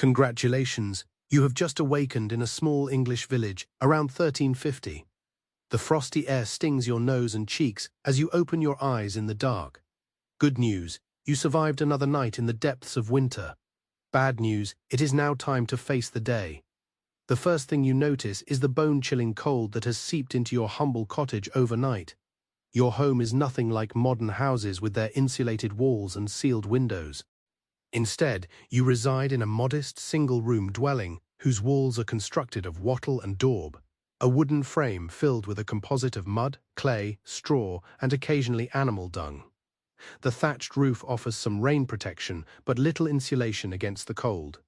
Congratulations, you have just awakened in a small English village around 1350. The frosty air stings your nose and cheeks as you open your eyes in the dark. Good news, you survived another night in the depths of winter. Bad news, it is now time to face the day. The first thing you notice is the bone-chilling cold that has seeped into your humble cottage overnight. Your home is nothing like modern houses with their insulated walls and sealed windows. Instead, you reside in a modest single-room dwelling whose walls are constructed of wattle and daub, a wooden frame filled with a composite of mud, clay, straw, and occasionally animal dung. The thatched roof offers some rain protection, but little insulation against the cold.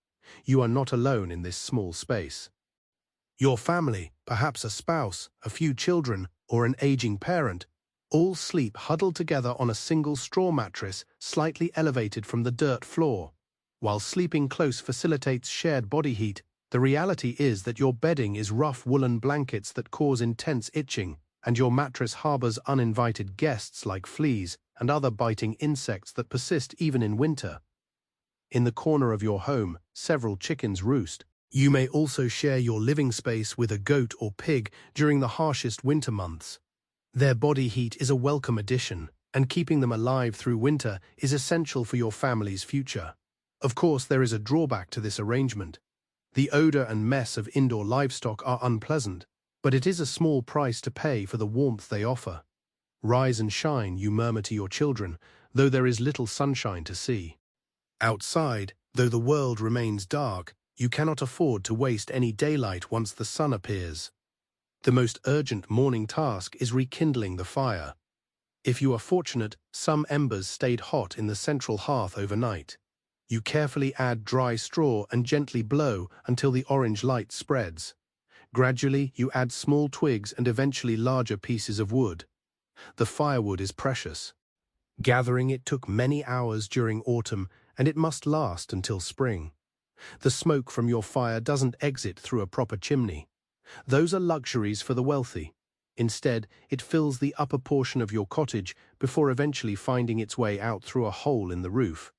You are not alone in this small space. Your family, perhaps a spouse, a few children, or an aging parent, all sleep huddled together on a single straw mattress slightly elevated from the dirt floor. While sleeping close facilitates shared body heat, the reality is that your bedding is rough woolen blankets that cause intense itching, and your mattress harbors uninvited guests like fleas and other biting insects that persist even in winter. In the corner of your home, several chickens roost. You may also share your living space with a goat or pig during the harshest winter months. Their body heat is a welcome addition, and keeping them alive through winter is essential for your family's future. Of course, there is a drawback to this arrangement. The odor and mess of indoor livestock are unpleasant, but it is a small price to pay for the warmth they offer. Rise and shine, you murmur to your children, though there is little sunshine to see. Outside, though the world remains dark, you cannot afford to waste any daylight once the sun appears. The most urgent morning task is rekindling the fire. If you are fortunate, some embers stayed hot in the central hearth overnight. You carefully add dry straw and gently blow until the orange light spreads. Gradually, you add small twigs and eventually larger pieces of wood. The firewood is precious. Gathering it took many hours during autumn, and it must last until spring. The smoke from your fire doesn't exit through a proper chimney. Those are luxuries for the wealthy. Instead, it fills the upper portion of your cottage before eventually finding its way out through a hole in the roof.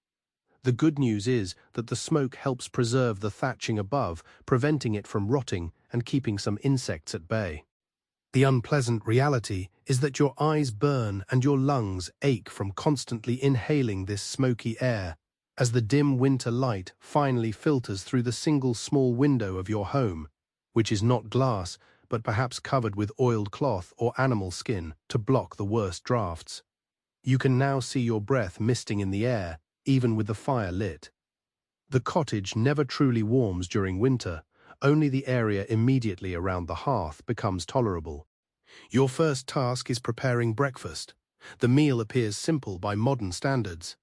The good news is that the smoke helps preserve the thatching above, preventing it from rotting and keeping some insects at bay. The unpleasant reality is that your eyes burn and your lungs ache from constantly inhaling this smoky air, as the dim winter light finally filters through the single small window of your home, which is not glass, but perhaps covered with oiled cloth or animal skin to block the worst drafts. You can now see your breath misting in the air, even with the fire lit. The cottage never truly warms during winter, only the area immediately around the hearth becomes tolerable. Your first task is preparing breakfast. The meal appears simple by modern standards.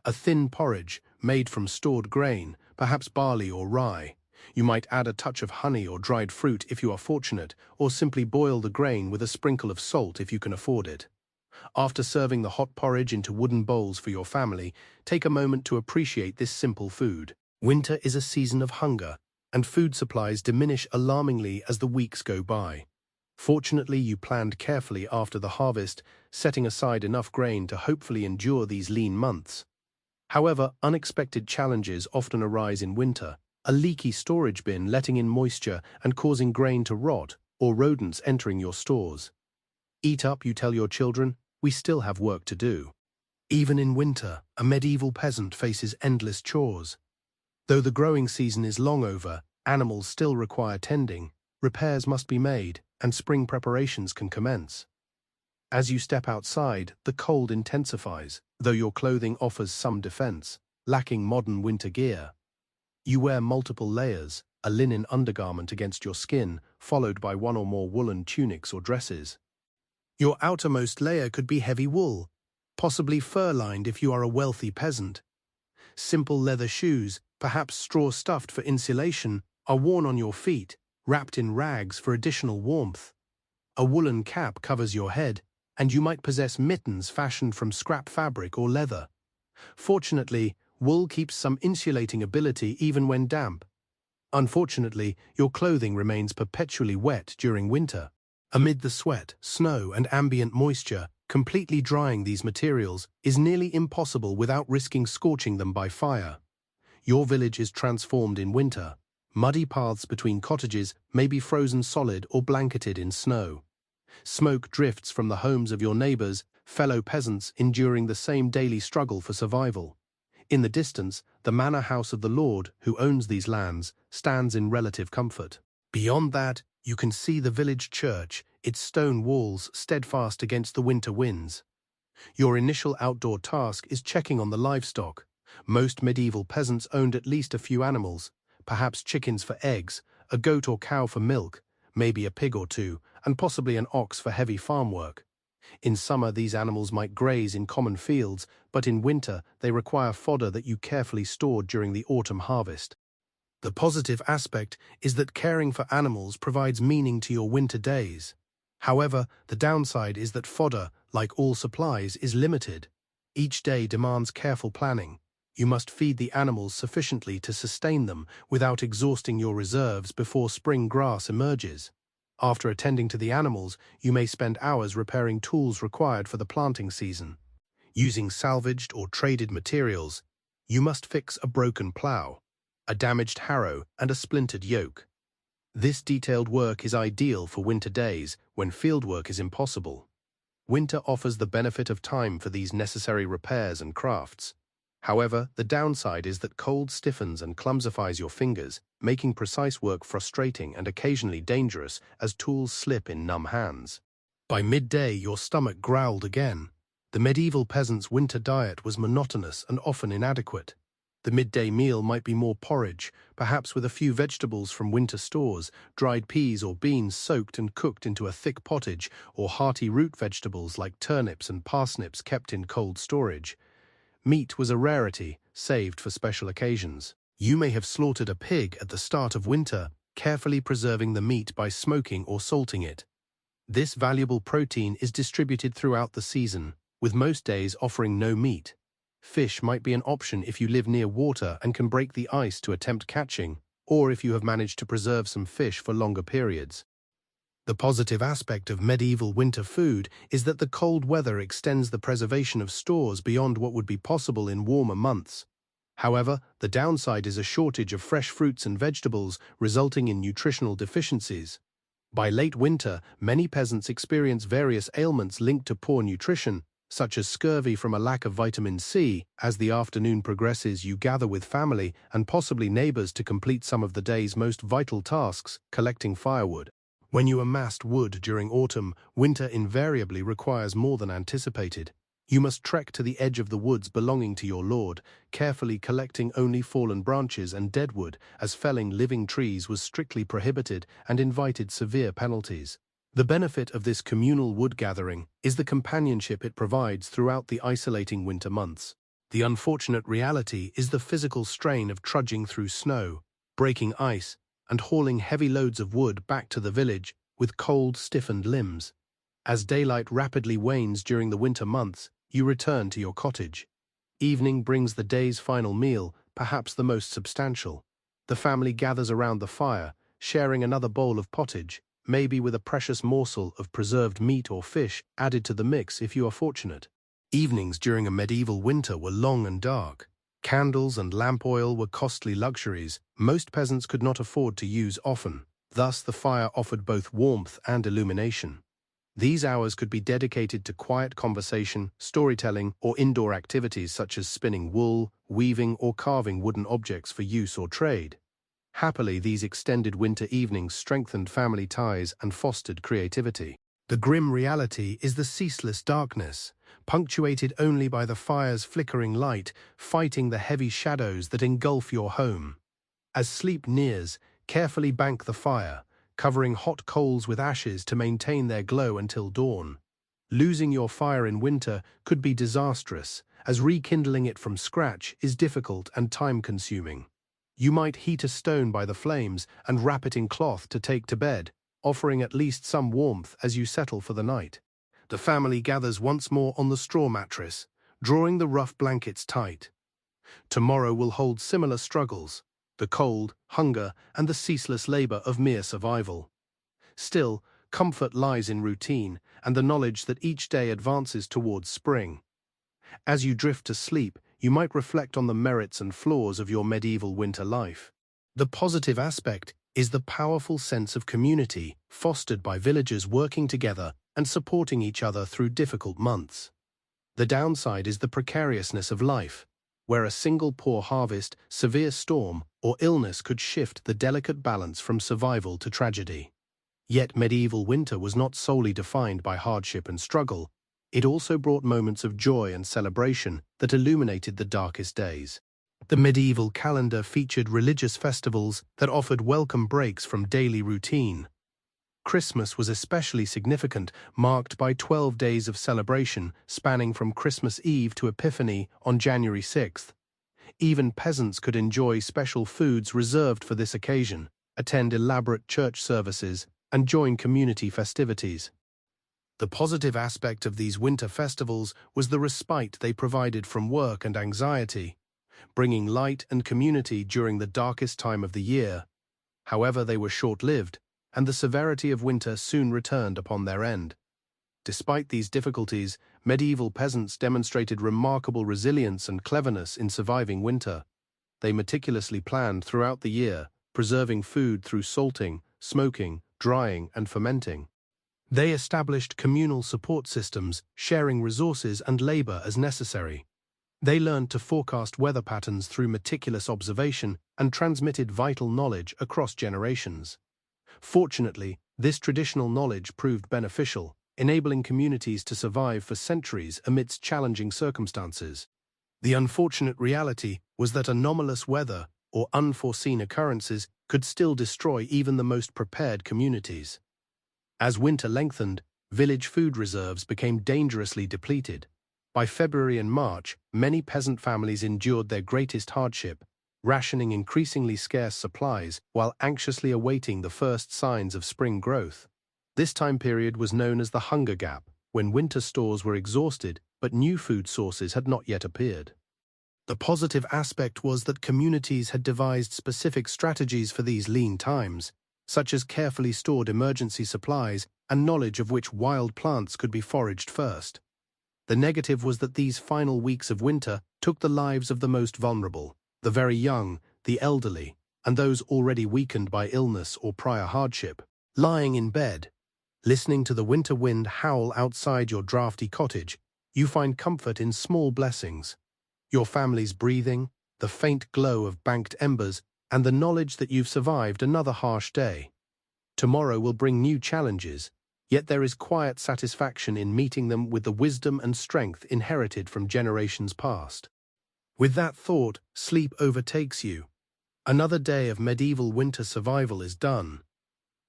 A thin porridge, made from stored grain, perhaps barley or rye. You might add a touch of honey or dried fruit if you are fortunate, or simply boil the grain with a sprinkle of salt if you can afford it. After serving the hot porridge into wooden bowls for your family, take a moment to appreciate this simple food. Winter is a season of hunger, and food supplies diminish alarmingly as the weeks go by. Fortunately, you planned carefully after the harvest, setting aside enough grain to hopefully endure these lean months. However, unexpected challenges often arise in winter. A leaky storage bin letting in moisture and causing grain to rot, or rodents entering your stores. Eat up, you tell your children, we still have work to do. Even in winter, a medieval peasant faces endless chores. Though the growing season is long over, animals still require tending, repairs must be made, and spring preparations can commence. As you step outside, the cold intensifies, though your clothing offers some defense, lacking modern winter gear. You wear multiple layers, a linen undergarment against your skin, followed by one or more woolen tunics or dresses. Your outermost layer could be heavy wool, possibly fur-lined if you are a wealthy peasant. Simple leather shoes, perhaps straw-stuffed for insulation, are worn on your feet, wrapped in rags for additional warmth. A woolen cap covers your head, and you might possess mittens fashioned from scrap fabric or leather. Fortunately, wool keeps some insulating ability even when damp. Unfortunately, your clothing remains perpetually wet during winter. Amid the sweat, snow, and ambient moisture, completely drying these materials is nearly impossible without risking scorching them by fire. Your village is transformed in winter. Muddy paths between cottages may be frozen solid or blanketed in snow. Smoke drifts from the homes of your neighbors, fellow peasants enduring the same daily struggle for survival. In the distance, the manor house of the lord, who owns these lands, stands in relative comfort. Beyond that, you can see the village church, its stone walls steadfast against the winter winds. Your initial outdoor task is checking on the livestock. Most medieval peasants owned at least a few animals, perhaps chickens for eggs, a goat or cow for milk, maybe a pig or two, and possibly an ox for heavy farm work. In summer, these animals might graze in common fields, but in winter, they require fodder that you carefully stored during the autumn harvest. The positive aspect is that caring for animals provides meaning to your winter days. However, the downside is that fodder, like all supplies, is limited. Each day demands careful planning. You must feed the animals sufficiently to sustain them without exhausting your reserves before spring grass emerges. After attending to the animals, you may spend hours repairing tools required for the planting season. Using salvaged or traded materials, you must fix a broken plow, a damaged harrow, and a splintered yoke. This detailed work is ideal for winter days when fieldwork is impossible. Winter offers the benefit of time for these necessary repairs and crafts. However, the downside is that cold stiffens and clumsifies your fingers, making precise work frustrating and occasionally dangerous as tools slip in numb hands. By midday, your stomach growled again. The medieval peasant's winter diet was monotonous and often inadequate. The midday meal might be more porridge, perhaps with a few vegetables from winter stores, dried peas or beans soaked and cooked into a thick pottage, or hearty root vegetables like turnips and parsnips kept in cold storage. Meat was a rarity, saved for special occasions. You may have slaughtered a pig at the start of winter, carefully preserving the meat by smoking or salting it. This valuable protein is distributed throughout the season, with most days offering no meat. Fish might be an option if you live near water and can break the ice to attempt catching, or if you have managed to preserve some fish for longer periods. The positive aspect of medieval winter food is that the cold weather extends the preservation of stores beyond what would be possible in warmer months. However, the downside is a shortage of fresh fruits and vegetables, resulting in nutritional deficiencies. By late winter, many peasants experience various ailments linked to poor nutrition, such as scurvy from a lack of vitamin C. As the afternoon progresses, you gather with family and possibly neighbors to complete some of the day's most vital tasks, collecting firewood. When you amassed wood during autumn, winter invariably requires more than anticipated. You must trek to the edge of the woods belonging to your lord, carefully collecting only fallen branches and dead wood, as felling living trees was strictly prohibited and invited severe penalties. The benefit of this communal wood gathering is the companionship it provides throughout the isolating winter months. The unfortunate reality is the physical strain of trudging through snow, breaking ice, and hauling heavy loads of wood back to the village with cold, stiffened limbs. As daylight rapidly wanes during the winter months, you return to your cottage. Evening brings the day's final meal, perhaps the most substantial. The family gathers around the fire, sharing another bowl of pottage, maybe with a precious morsel of preserved meat or fish added to the mix if you are fortunate. Evenings during a medieval winter were long and dark. Candles and lamp oil were costly luxuries most peasants could not afford to use often. Thus, the fire offered both warmth and illumination. These hours could be dedicated to quiet conversation, storytelling, or indoor activities such as spinning wool, weaving, or carving wooden objects for use or trade. Happily, these extended winter evenings strengthened family ties and fostered creativity. The grim reality is the ceaseless darkness, punctuated only by the fire's flickering light, fighting the heavy shadows that engulf your home. As sleep nears, carefully bank the fire, covering hot coals with ashes to maintain their glow until dawn. Losing your fire in winter could be disastrous, as rekindling it from scratch is difficult and time-consuming. You might heat a stone by the flames and wrap it in cloth to take to bed, offering at least some warmth as you settle for the night. The family gathers once more on the straw mattress, drawing the rough blankets tight. Tomorrow will hold similar struggles, the cold, hunger, and the ceaseless labor of mere survival. Still, comfort lies in routine and the knowledge that each day advances towards spring. As you drift to sleep, you might reflect on the merits and flaws of your medieval winter life. The positive aspect is the powerful sense of community fostered by villagers working together and supporting each other through difficult months. The downside is the precariousness of life, where a single poor harvest, severe storm, or illness could shift the delicate balance from survival to tragedy. Yet medieval winter was not solely defined by hardship and struggle. It also brought moments of joy and celebration that illuminated the darkest days. The medieval calendar featured religious festivals that offered welcome breaks from daily routine. Christmas was especially significant, marked by 12 days of celebration spanning from Christmas Eve to Epiphany on January 6th. Even peasants could enjoy special foods reserved for this occasion, attend elaborate church services, and join community festivities. The positive aspect of these winter festivals was the respite they provided from work and anxiety, bringing light and community during the darkest time of the year. However, they were short-lived, and the severity of winter soon returned upon their end. Despite these difficulties, medieval peasants demonstrated remarkable resilience and cleverness in surviving winter. They meticulously planned throughout the year, preserving food through salting, smoking, drying, and fermenting. They established communal support systems, sharing resources and labor as necessary. They learned to forecast weather patterns through meticulous observation and transmitted vital knowledge across generations. Fortunately, this traditional knowledge proved beneficial, enabling communities to survive for centuries amidst challenging circumstances. The unfortunate reality was that anomalous weather or unforeseen occurrences could still destroy even the most prepared communities. As winter lengthened, village food reserves became dangerously depleted. By February and March, many peasant families endured their greatest hardship, rationing increasingly scarce supplies while anxiously awaiting the first signs of spring growth. This time period was known as the hunger gap, when winter stores were exhausted but new food sources had not yet appeared. The positive aspect was that communities had devised specific strategies for these lean times, such as carefully stored emergency supplies and knowledge of which wild plants could be foraged first. The negative was that these final weeks of winter took the lives of the most vulnerable, the very young, the elderly, and those already weakened by illness or prior hardship. Lying in bed, listening to the winter wind howl outside your drafty cottage, you find comfort in small blessings. Your family's breathing, the faint glow of banked embers, and the knowledge that you've survived another harsh day. Tomorrow will bring new challenges, yet there is quiet satisfaction in meeting them with the wisdom and strength inherited from generations past. With that thought, sleep overtakes you. Another day of medieval winter survival is done.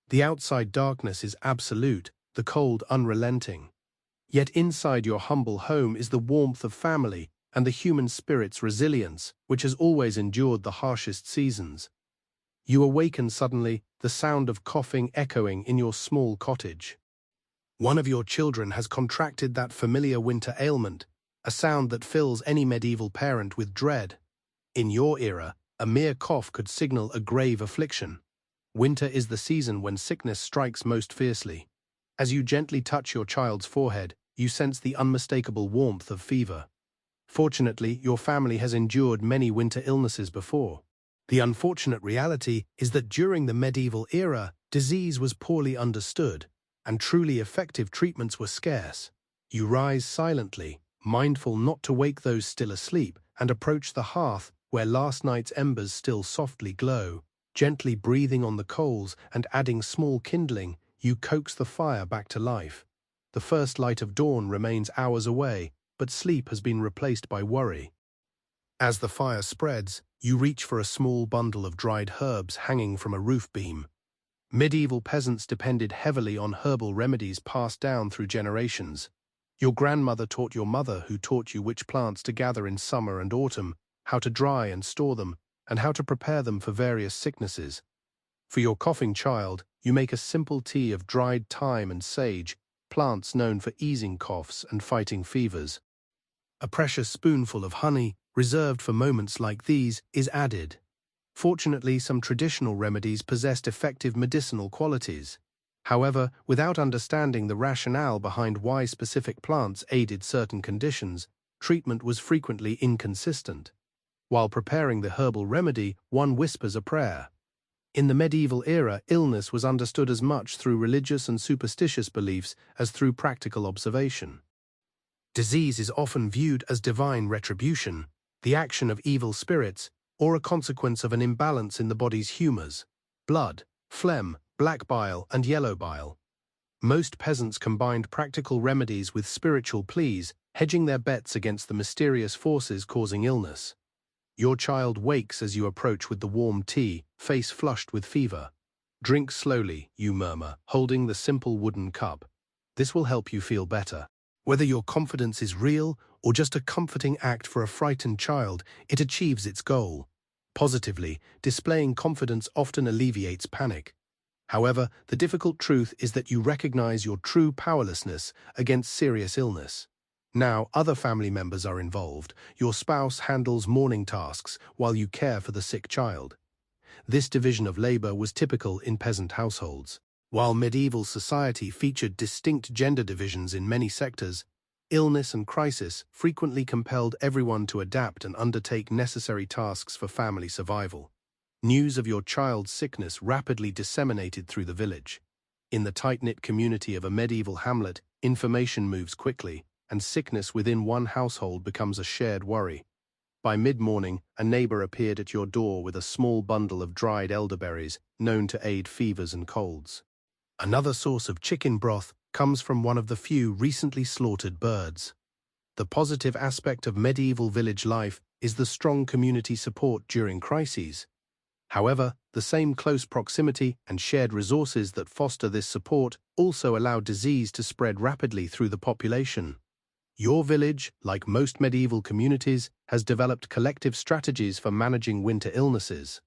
The outside darkness is absolute, the cold unrelenting. Yet inside your humble home is the warmth of family and the human spirit's resilience, which has always endured the harshest seasons. You awaken suddenly, the sound of coughing echoing in your small cottage. One of your children has contracted that familiar winter ailment, a sound that fills any medieval parent with dread. In your era, a mere cough could signal a grave affliction. Winter is the season when sickness strikes most fiercely. As you gently touch your child's forehead, you sense the unmistakable warmth of fever. Fortunately, your family has endured many winter illnesses before. The unfortunate reality is that during the medieval era, disease was poorly understood, and truly effective treatments were scarce. You rise silently, mindful not to wake those still asleep, and approach the hearth where last night's embers still softly glow. Gently breathing on the coals and adding small kindling, you coax the fire back to life. The first light of dawn remains hours away, but sleep has been replaced by worry. As the fire spreads, you reach for a small bundle of dried herbs hanging from a roof beam. Medieval peasants depended heavily on herbal remedies passed down through generations. Your grandmother taught your mother, who taught you which plants to gather in summer and autumn, how to dry and store them, and how to prepare them for various sicknesses. For your coughing child, you make a simple tea of dried thyme and sage, plants known for easing coughs and fighting fevers. A precious spoonful of honey, reserved for moments like these, is added. Fortunately, some traditional remedies possessed effective medicinal qualities. However, without understanding the rationale behind why specific plants aided certain conditions, treatment was frequently inconsistent. While preparing the herbal remedy, one whispers a prayer. In the medieval era, illness was understood as much through religious and superstitious beliefs as through practical observation. Disease is often viewed as divine retribution, the action of evil spirits, or a consequence of an imbalance in the body's humors: blood, phlegm, black bile, and yellow bile. Most peasants combined practical remedies with spiritual pleas, hedging their bets against the mysterious forces causing illness. Your child wakes as you approach with the warm tea, face flushed with fever. Drink slowly, you murmur, holding the simple wooden cup. This will help you feel better. Whether your confidence is real or just a comforting act for a frightened child, it achieves its goal. Positively, displaying confidence often alleviates panic. However, the difficult truth is that you recognize your true powerlessness against serious illness. Now, other family members are involved. Your spouse handles mourning tasks while you care for the sick child. This division of labor was typical in peasant households. While medieval society featured distinct gender divisions in many sectors, illness and crisis frequently compelled everyone to adapt and undertake necessary tasks for family survival. News of your child's sickness rapidly disseminated through the village. In the tight-knit community of a medieval hamlet, information moves quickly, and sickness within one household becomes a shared worry. By mid-morning, a neighbor appeared at your door with a small bundle of dried elderberries, known to aid fevers and colds. Another source of chicken broth comes from one of the few recently slaughtered birds. The positive aspect of medieval village life is the strong community support during crises. However, the same close proximity and shared resources that foster this support also allow disease to spread rapidly through the population. Your village, like most medieval communities, has developed collective strategies for managing winter illnesses.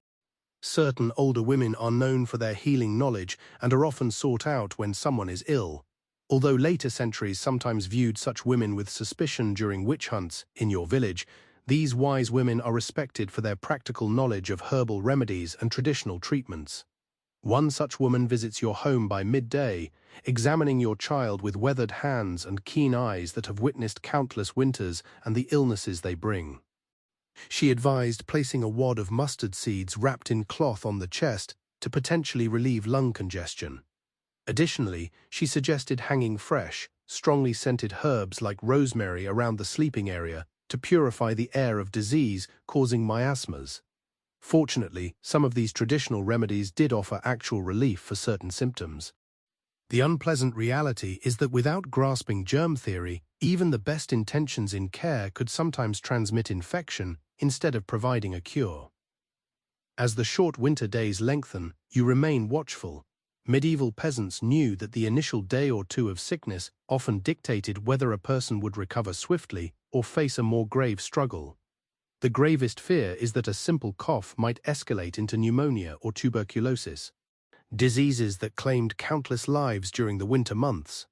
Certain older women are known for their healing knowledge and are often sought out when someone is ill. Although later centuries sometimes viewed such women with suspicion during witch hunts in your village, these wise women are respected for their practical knowledge of herbal remedies and traditional treatments. One such woman visits your home by midday, examining your child with weathered hands and keen eyes that have witnessed countless winters and the illnesses they bring. She advised placing a wad of mustard seeds wrapped in cloth on the chest to potentially relieve lung congestion. Additionally, she suggested hanging fresh, strongly scented herbs like rosemary around the sleeping area to purify the air of disease causing miasmas. Fortunately, some of these traditional remedies did offer actual relief for certain symptoms. The unpleasant reality is that without grasping germ theory, even the best intentions in care could sometimes transmit infection instead of providing a cure. As the short winter days lengthen, you remain watchful. Medieval peasants knew that the initial day or two of sickness often dictated whether a person would recover swiftly or face a more grave struggle. The gravest fear is that a simple cough might escalate into pneumonia or tuberculosis, diseases that claimed countless lives during the winter months.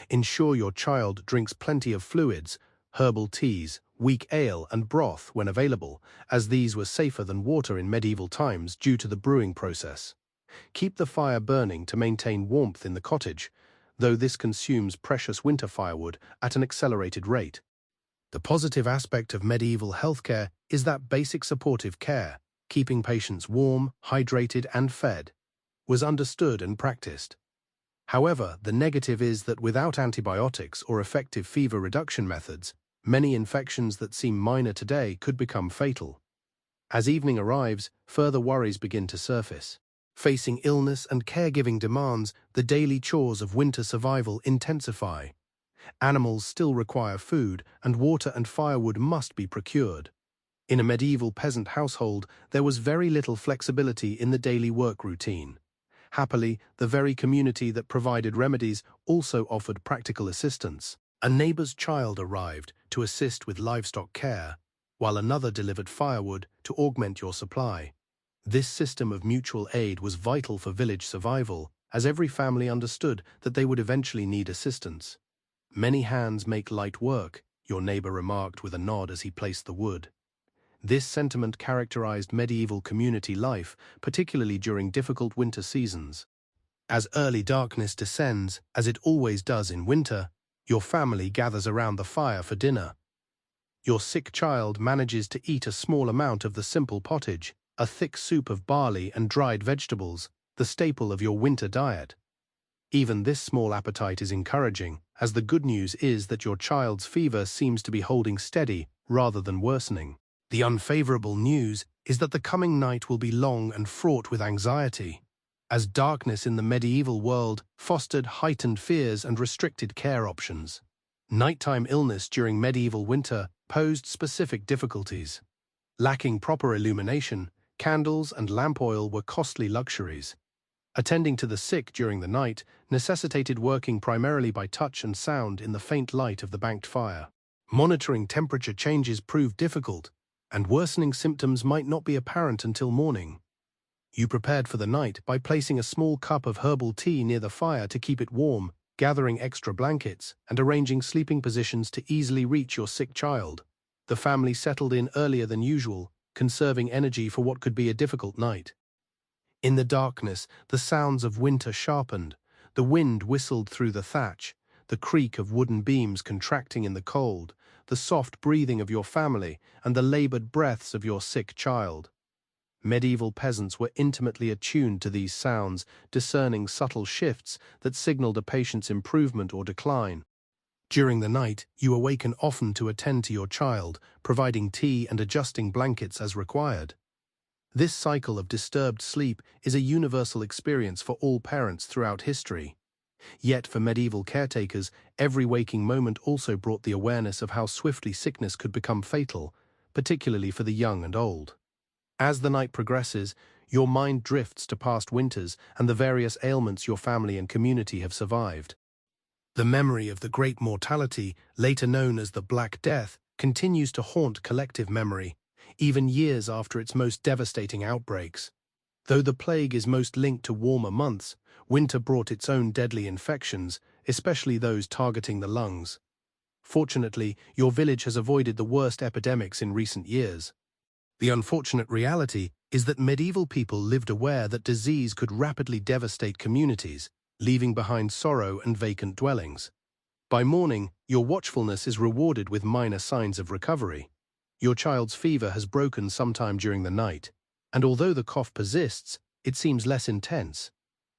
Ensure your child drinks plenty of fluids, herbal teas, weak ale, and broth when available, as these were safer than water in medieval times due to the brewing process. Keep the fire burning to maintain warmth in the cottage, though this consumes precious winter firewood at an accelerated rate. The positive aspect of medieval healthcare is that basic supportive care, keeping patients warm, hydrated, and fed, was understood and practiced. However, the negative is that without antibiotics or effective fever reduction methods, many infections that seem minor today could become fatal. As evening arrives, further worries begin to surface. Facing illness and caregiving demands, the daily chores of winter survival intensify. Animals still require food, and water and firewood must be procured. In a medieval peasant household, there was very little flexibility in the daily work routine. Happily, the very community that provided remedies also offered practical assistance. A neighbor's child arrived to assist with livestock care, while another delivered firewood to augment your supply. This system of mutual aid was vital for village survival, as every family understood that they would eventually need assistance. "Many hands make light work," your neighbor remarked with a nod as he placed the wood. This sentiment characterized medieval community life, particularly during difficult winter seasons. As early darkness descends, as it always does in winter, your family gathers around the fire for dinner. Your sick child manages to eat a small amount of the simple pottage, a thick soup of barley and dried vegetables, the staple of your winter diet. Even this small appetite is encouraging, as the good news is that your child's fever seems to be holding steady rather than worsening. The unfavorable news is that the coming night will be long and fraught with anxiety, as darkness in the medieval world fostered heightened fears and restricted care options. Nighttime illness during medieval winter posed specific difficulties. Lacking proper illumination, candles and lamp oil were costly luxuries. Attending to the sick during the night necessitated working primarily by touch and sound in the faint light of the banked fire. Monitoring temperature changes proved difficult, and worsening symptoms might not be apparent until morning. You prepared for the night by placing a small cup of herbal tea near the fire to keep it warm, gathering extra blankets, and arranging sleeping positions to easily reach your sick child. The family settled in earlier than usual, conserving energy for what could be a difficult night. In the darkness, the sounds of winter sharpened. The wind whistled through the thatch, the creak of wooden beams contracting in the cold, the soft breathing of your family, and the labored breaths of your sick child. Medieval peasants were intimately attuned to these sounds, discerning subtle shifts that signaled a patient's improvement or decline. During the night, you awaken often to attend to your child, providing tea and adjusting blankets as required. This cycle of disturbed sleep is a universal experience for all parents throughout history. Yet for medieval caretakers, every waking moment also brought the awareness of how swiftly sickness could become fatal, particularly for the young and old. As the night progresses, your mind drifts to past winters and the various ailments your family and community have survived. The memory of the Great Mortality, later known as the Black Death, continues to haunt collective memory, even years after its most devastating outbreaks. Though the plague is most linked to warmer months, winter brought its own deadly infections, especially those targeting the lungs. Fortunately, your village has avoided the worst epidemics in recent years. The unfortunate reality is that medieval people lived aware that disease could rapidly devastate communities, leaving behind sorrow and vacant dwellings. By morning, your watchfulness is rewarded with minor signs of recovery. Your child's fever has broken sometime during the night, and although the cough persists, it seems less intense.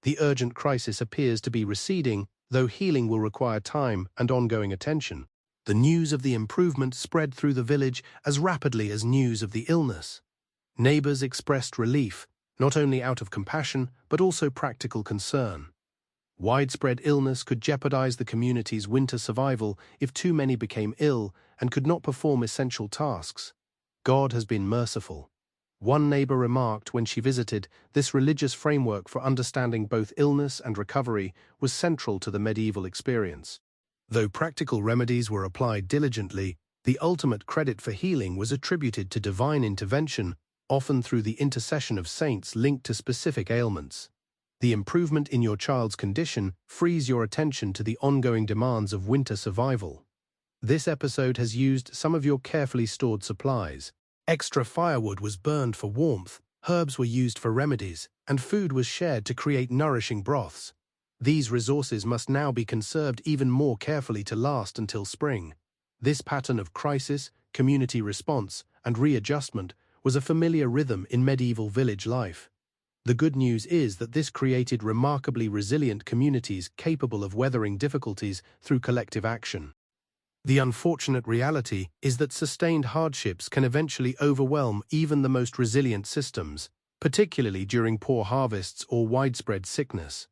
The urgent crisis appears to be receding, though healing will require time and ongoing attention. The news of the improvement spread through the village as rapidly as news of the illness. Neighbors expressed relief, not only out of compassion, but also practical concern. Widespread illness could jeopardize the community's winter survival if too many became ill and could not perform essential tasks. God has been merciful. One neighbor remarked when she visited, this religious framework for understanding both illness and recovery was central to the medieval experience. Though practical remedies were applied diligently, the ultimate credit for healing was attributed to divine intervention, often through the intercession of saints linked to specific ailments. The improvement in your child's condition frees your attention to the ongoing demands of winter survival. This episode has used some of your carefully stored supplies. Extra firewood was burned for warmth, herbs were used for remedies, and food was shared to create nourishing broths. These resources must now be conserved even more carefully to last until spring. This pattern of crisis, community response, and readjustment was a familiar rhythm in medieval village life. The good news is that this created remarkably resilient communities capable of weathering difficulties through collective action. The unfortunate reality is that sustained hardships can eventually overwhelm even the most resilient systems, particularly during poor harvests or widespread sickness.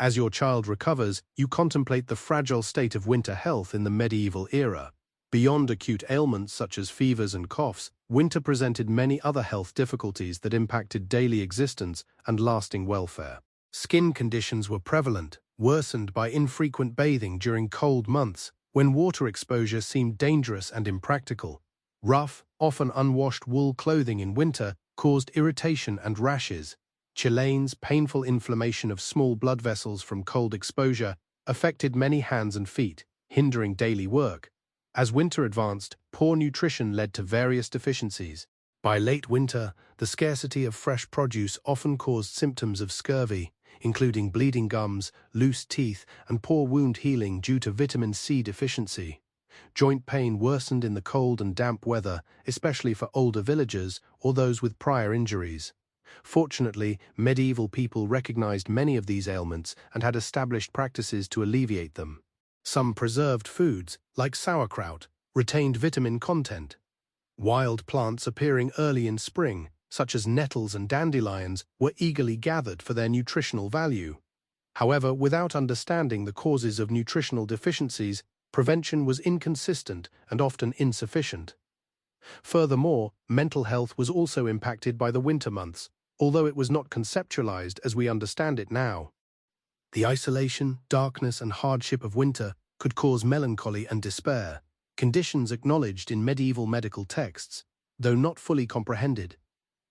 As your child recovers, you contemplate the fragile state of winter health in the medieval era. Beyond acute ailments such as fevers and coughs, winter presented many other health difficulties that impacted daily existence and lasting welfare. Skin conditions were prevalent, worsened by infrequent bathing during cold months, when water exposure seemed dangerous and impractical. Rough, often unwashed wool clothing in winter caused irritation and rashes. Chilblains, painful inflammation of small blood vessels from cold exposure, affected many hands and feet, hindering daily work. As winter advanced, poor nutrition led to various deficiencies. By late winter, the scarcity of fresh produce often caused symptoms of scurvy, including bleeding gums, loose teeth, and poor wound healing due to vitamin C deficiency. Joint pain worsened in the cold and damp weather, especially for older villagers or those with prior injuries. Fortunately, medieval people recognized many of these ailments and had established practices to alleviate them. Some preserved foods, like sauerkraut, retained vitamin content. Wild plants appearing early in spring, such as nettles and dandelions, were eagerly gathered for their nutritional value. However, without understanding the causes of nutritional deficiencies, prevention was inconsistent and often insufficient. Furthermore, mental health was also impacted by the winter months, although it was not conceptualized as we understand it now. The isolation, darkness, and hardship of winter could cause melancholy and despair, conditions acknowledged in medieval medical texts, though not fully comprehended.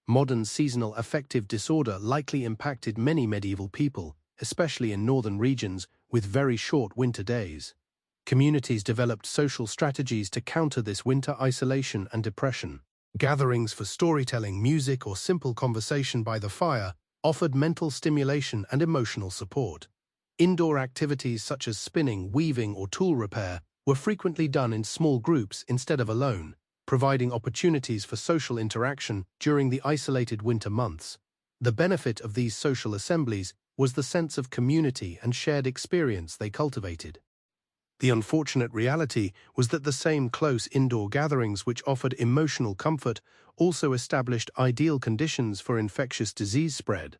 Modern seasonal affective disorder likely impacted many medieval people, especially in northern regions with very short winter days. Communities developed social strategies to counter this winter isolation and depression. Gatherings for storytelling, music, or simple conversation by the fire offered mental stimulation and emotional support. Indoor activities such as spinning, weaving, or tool repair were frequently done in small groups instead of alone, providing opportunities for social interaction during the isolated winter months. The benefit of these social assemblies was the sense of community and shared experience they cultivated. The unfortunate reality was that the same close indoor gatherings which offered emotional comfort also established ideal conditions for infectious disease spread.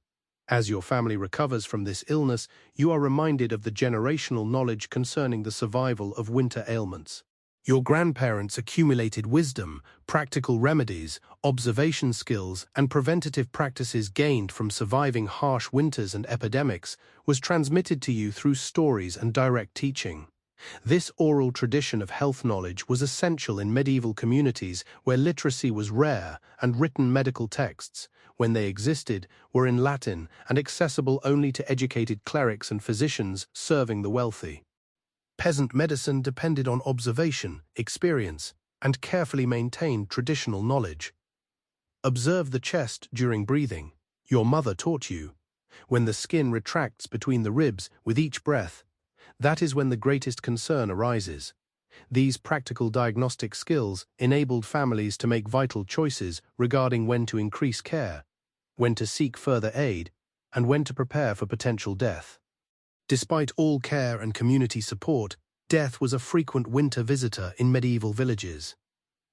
As your family recovers from this illness, you are reminded of the generational knowledge concerning the survival of winter ailments. Your grandparents' accumulated wisdom, practical remedies, observation skills, and preventative practices gained from surviving harsh winters and epidemics was transmitted to you through stories and direct teaching. This oral tradition of health knowledge was essential in medieval communities where literacy was rare and written medical texts, when they existed, were in Latin and accessible only to educated clerics and physicians serving the wealthy. Peasant medicine depended on observation, experience, and carefully maintained traditional knowledge. Observe the chest during breathing. Your mother taught you. When the skin retracts between the ribs with each breath, that is when the greatest concern arises. These practical diagnostic skills enabled families to make vital choices regarding when to increase care, when to seek further aid, and when to prepare for potential death. Despite all care and community support, death was a frequent winter visitor in medieval villages.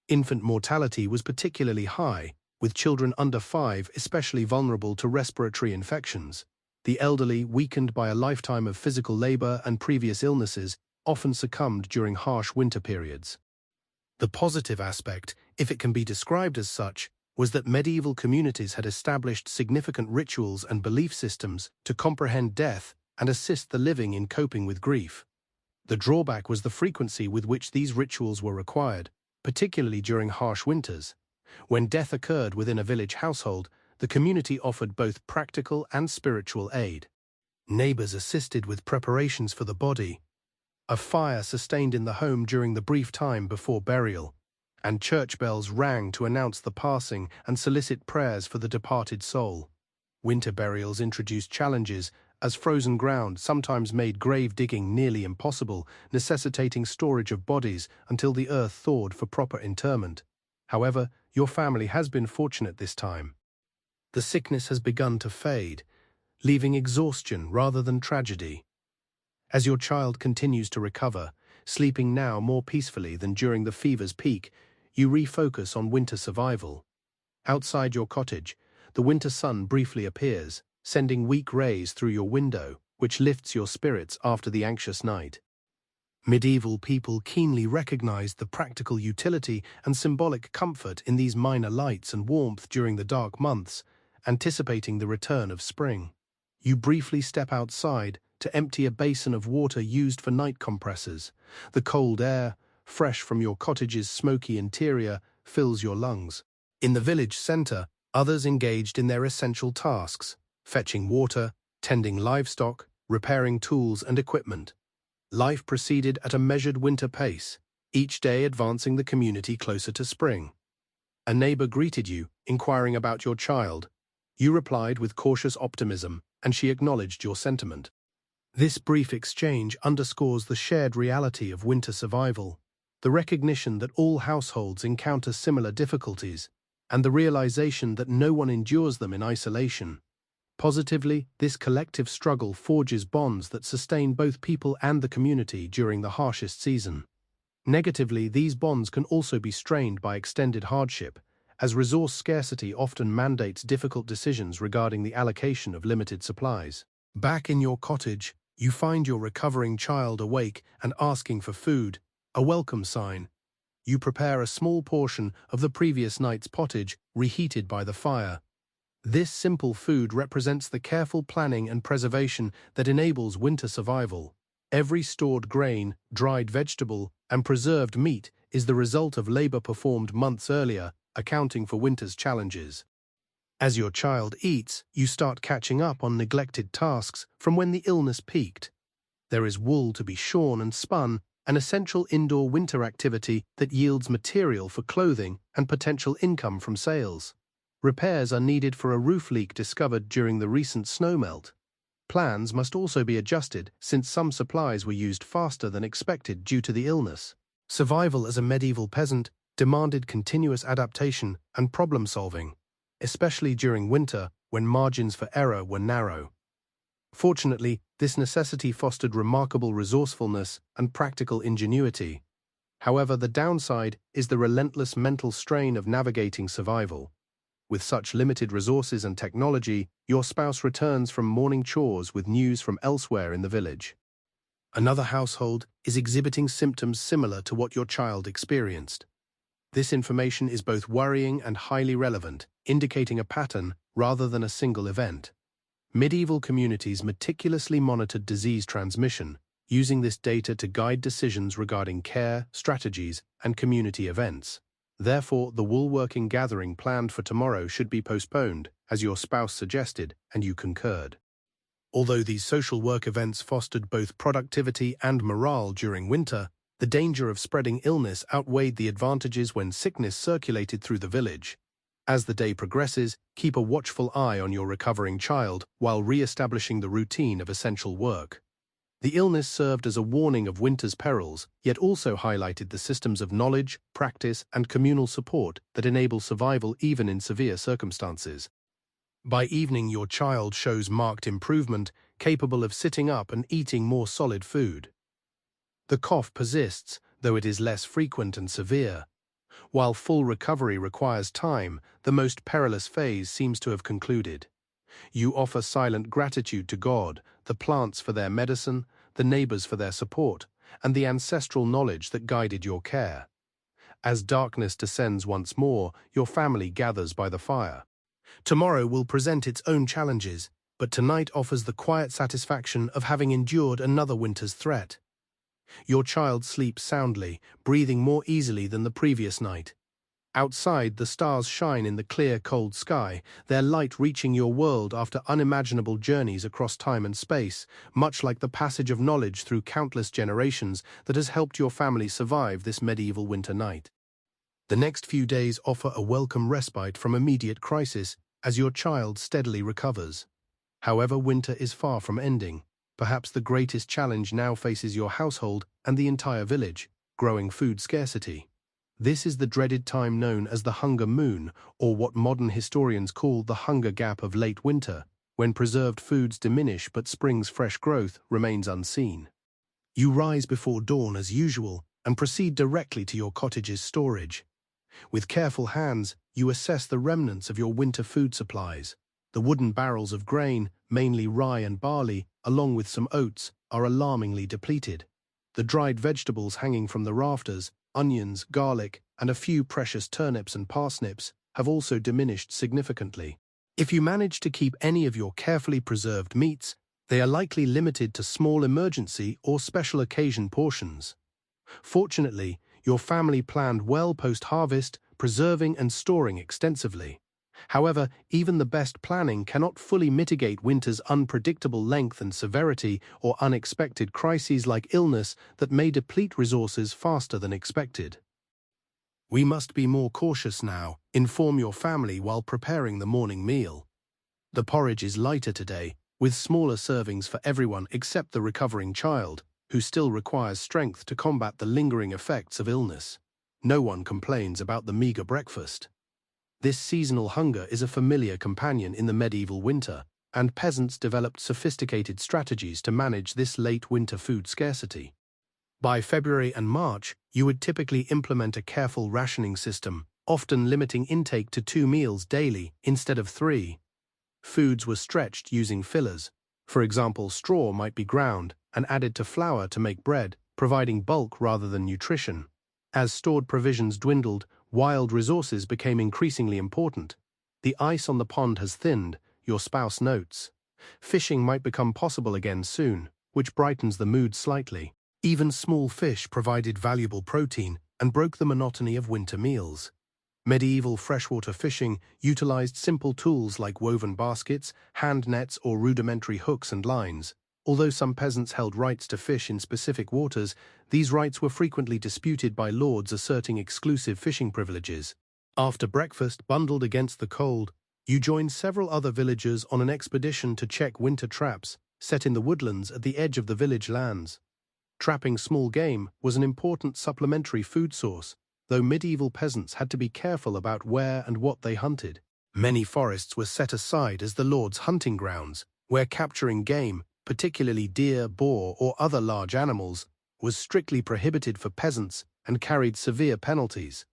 Infant mortality was particularly high, with children under 5 especially vulnerable to respiratory infections. The elderly, weakened by a lifetime of physical labor and previous illnesses, often succumbed during harsh winter periods. The positive aspect, if it can be described as such, was that medieval communities had established significant rituals and belief systems to comprehend death and assist the living in coping with grief. The drawback was the frequency with which these rituals were required, particularly during harsh winters. When death occurred within a village household, the community offered both practical and spiritual aid. Neighbors assisted with preparations for the body. A fire sustained in the home during the brief time before burial, and church bells rang to announce the passing and solicit prayers for the departed soul. Winter burials introduced challenges, as frozen ground sometimes made grave digging nearly impossible, necessitating storage of bodies until the earth thawed for proper interment. However, your family has been fortunate this time. The sickness has begun to fade, leaving exhaustion rather than tragedy. As your child continues to recover, sleeping now more peacefully than during the fever's peak, you refocus on winter survival. Outside your cottage, the winter sun briefly appears, sending weak rays through your window, which lifts your spirits after the anxious night. Medieval people keenly recognized the practical utility and symbolic comfort in these minor lights and warmth during the dark months, anticipating the return of spring. You briefly step outside to empty a basin of water used for night compressors. The cold air, fresh from your cottage's smoky interior, fills your lungs. In the village center, others engaged in their essential tasks, fetching water, tending livestock, repairing tools and equipment. Life proceeded at a measured winter pace, each day advancing the community closer to spring. A neighbor greeted you, inquiring about your child. You replied with cautious optimism, and she acknowledged your sentiment. This brief exchange underscores the shared reality of winter survival. The recognition that all households encounter similar difficulties, and the realization that no one endures them in isolation. Positively, this collective struggle forges bonds that sustain both people and the community during the harshest season. Negatively, these bonds can also be strained by extended hardship, as resource scarcity often mandates difficult decisions regarding the allocation of limited supplies. Back in your cottage, you find your recovering child awake and asking for food, a welcome sign. You prepare a small portion of the previous night's pottage, reheated by the fire. This simple food represents the careful planning and preservation that enables winter survival. Every stored grain, dried vegetable, and preserved meat is the result of labor performed months earlier, accounting for winter's challenges. As your child eats, you start catching up on neglected tasks from when the illness peaked. There is wool to be shorn and spun, an essential indoor winter activity that yields material for clothing and potential income from sales. Repairs are needed for a roof leak discovered during the recent snowmelt. Plans must also be adjusted since some supplies were used faster than expected due to the illness. Survival as a medieval peasant demanded continuous adaptation and problem-solving, especially during winter when margins for error were narrow. Fortunately, this necessity fostered remarkable resourcefulness and practical ingenuity. However, the downside is the relentless mental strain of navigating survival. With such limited resources and technology, your spouse returns from morning chores with news from elsewhere in the village. Another household is exhibiting symptoms similar to what your child experienced. This information is both worrying and highly relevant, indicating a pattern rather than a single event. Medieval communities meticulously monitored disease transmission, using this data to guide decisions regarding care, strategies, and community events. Therefore, the woolworking gathering planned for tomorrow should be postponed, as your spouse suggested and you concurred. Although these social work events fostered both productivity and morale during winter, the danger of spreading illness outweighed the advantages when sickness circulated through the village. As the day progresses, keep a watchful eye on your recovering child while re-establishing the routine of essential work. The illness served as a warning of winter's perils, yet also highlighted the systems of knowledge, practice, and communal support that enable survival even in severe circumstances. By evening, your child shows marked improvement, capable of sitting up and eating more solid food. The cough persists, though it is less frequent and severe. While full recovery requires time, the most perilous phase seems to have concluded. You offer silent gratitude to God, the plants for their medicine, the neighbors for their support, and the ancestral knowledge that guided your care. As darkness descends once more, your family gathers by the fire. Tomorrow will present its own challenges, but tonight offers the quiet satisfaction of having endured another winter's threat. Your child sleeps soundly, breathing more easily than the previous night. Outside, the stars shine in the clear, cold sky, their light reaching your world after unimaginable journeys across time and space, much like the passage of knowledge through countless generations that has helped your family survive this medieval winter night. The next few days offer a welcome respite from immediate crisis as your child steadily recovers. However, winter is far from ending. Perhaps the greatest challenge now faces your household and the entire village: growing food scarcity. This is the dreaded time known as the Hunger Moon, or what modern historians call the Hunger Gap of late winter, when preserved foods diminish but spring's fresh growth remains unseen. You rise before dawn as usual and proceed directly to your cottage's storage. With careful hands, you assess the remnants of your winter food supplies. The wooden barrels of grain, mainly rye and barley, along with some oats, are alarmingly depleted. The dried vegetables hanging from the rafters, onions, garlic, and a few precious turnips and parsnips, have also diminished significantly. If you manage to keep any of your carefully preserved meats, they are likely limited to small emergency or special occasion portions. Fortunately, your family planned well post-harvest, preserving and storing extensively. However, even the best planning cannot fully mitigate winter's unpredictable length and severity or unexpected crises like illness that may deplete resources faster than expected. We must be more cautious now. Inform your family while preparing the morning meal. The porridge is lighter today, with smaller servings for everyone except the recovering child, who still requires strength to combat the lingering effects of illness. No one complains about the meager breakfast. This seasonal hunger is a familiar companion in the medieval winter, and peasants developed sophisticated strategies to manage this late winter food scarcity. By February and March, you would typically implement a careful rationing system, often limiting intake to 2 meals daily instead of 3. Foods were stretched using fillers. For example, straw might be ground and added to flour to make bread, providing bulk rather than nutrition. As stored provisions dwindled, wild resources became increasingly important. The ice on the pond has thinned, your spouse notes. Fishing might become possible again soon, which brightens the mood slightly. Even small fish provided valuable protein and broke the monotony of winter meals. Medieval freshwater fishing utilized simple tools like woven baskets, hand nets, or rudimentary hooks and lines. Although some peasants held rights to fish in specific waters, these rights were frequently disputed by lords asserting exclusive fishing privileges. After breakfast, bundled against the cold, you joined several other villagers on an expedition to check winter traps set in the woodlands at the edge of the village lands. Trapping small game was an important supplementary food source, though medieval peasants had to be careful about where and what they hunted. Many forests were set aside as the lord's hunting grounds, where capturing game, particularly deer, boar, or other large animals, was strictly prohibited for peasants and carried severe penalties.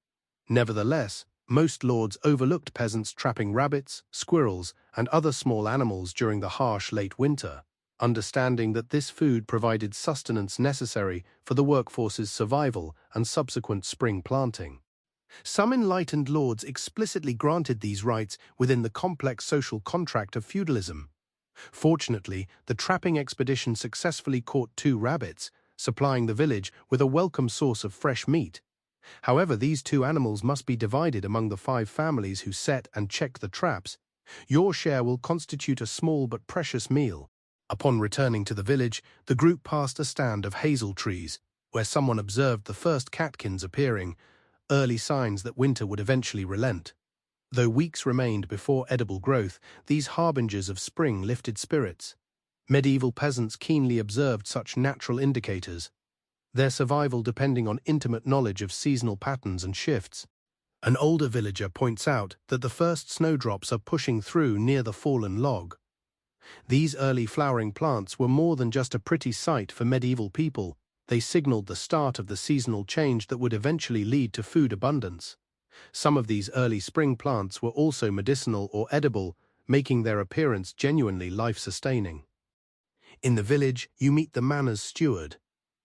Nevertheless, most lords overlooked peasants trapping rabbits, squirrels, and other small animals during the harsh late winter, understanding that this food provided sustenance necessary for the workforce's survival and subsequent spring planting. Some enlightened lords explicitly granted these rights within the complex social contract of feudalism. Fortunately, the trapping expedition successfully caught 2 rabbits, supplying the village with a welcome source of fresh meat. However, these 2 animals must be divided among the 5 families who set and checked the traps. Your share will constitute a small but precious meal. Upon returning to the village, the group passed a stand of hazel trees, where someone observed the first catkins appearing, early signs that winter would eventually relent. Though weeks remained before edible growth, these harbingers of spring lifted spirits. Medieval peasants keenly observed such natural indicators, their survival depending on intimate knowledge of seasonal patterns and shifts. An older villager points out that the first snowdrops are pushing through near the fallen log. These early flowering plants were more than just a pretty sight for medieval people. They signaled the start of the seasonal change that would eventually lead to food abundance. Some of these early spring plants were also medicinal or edible, making their appearance genuinely life-sustaining. In the village, you meet the manor's steward,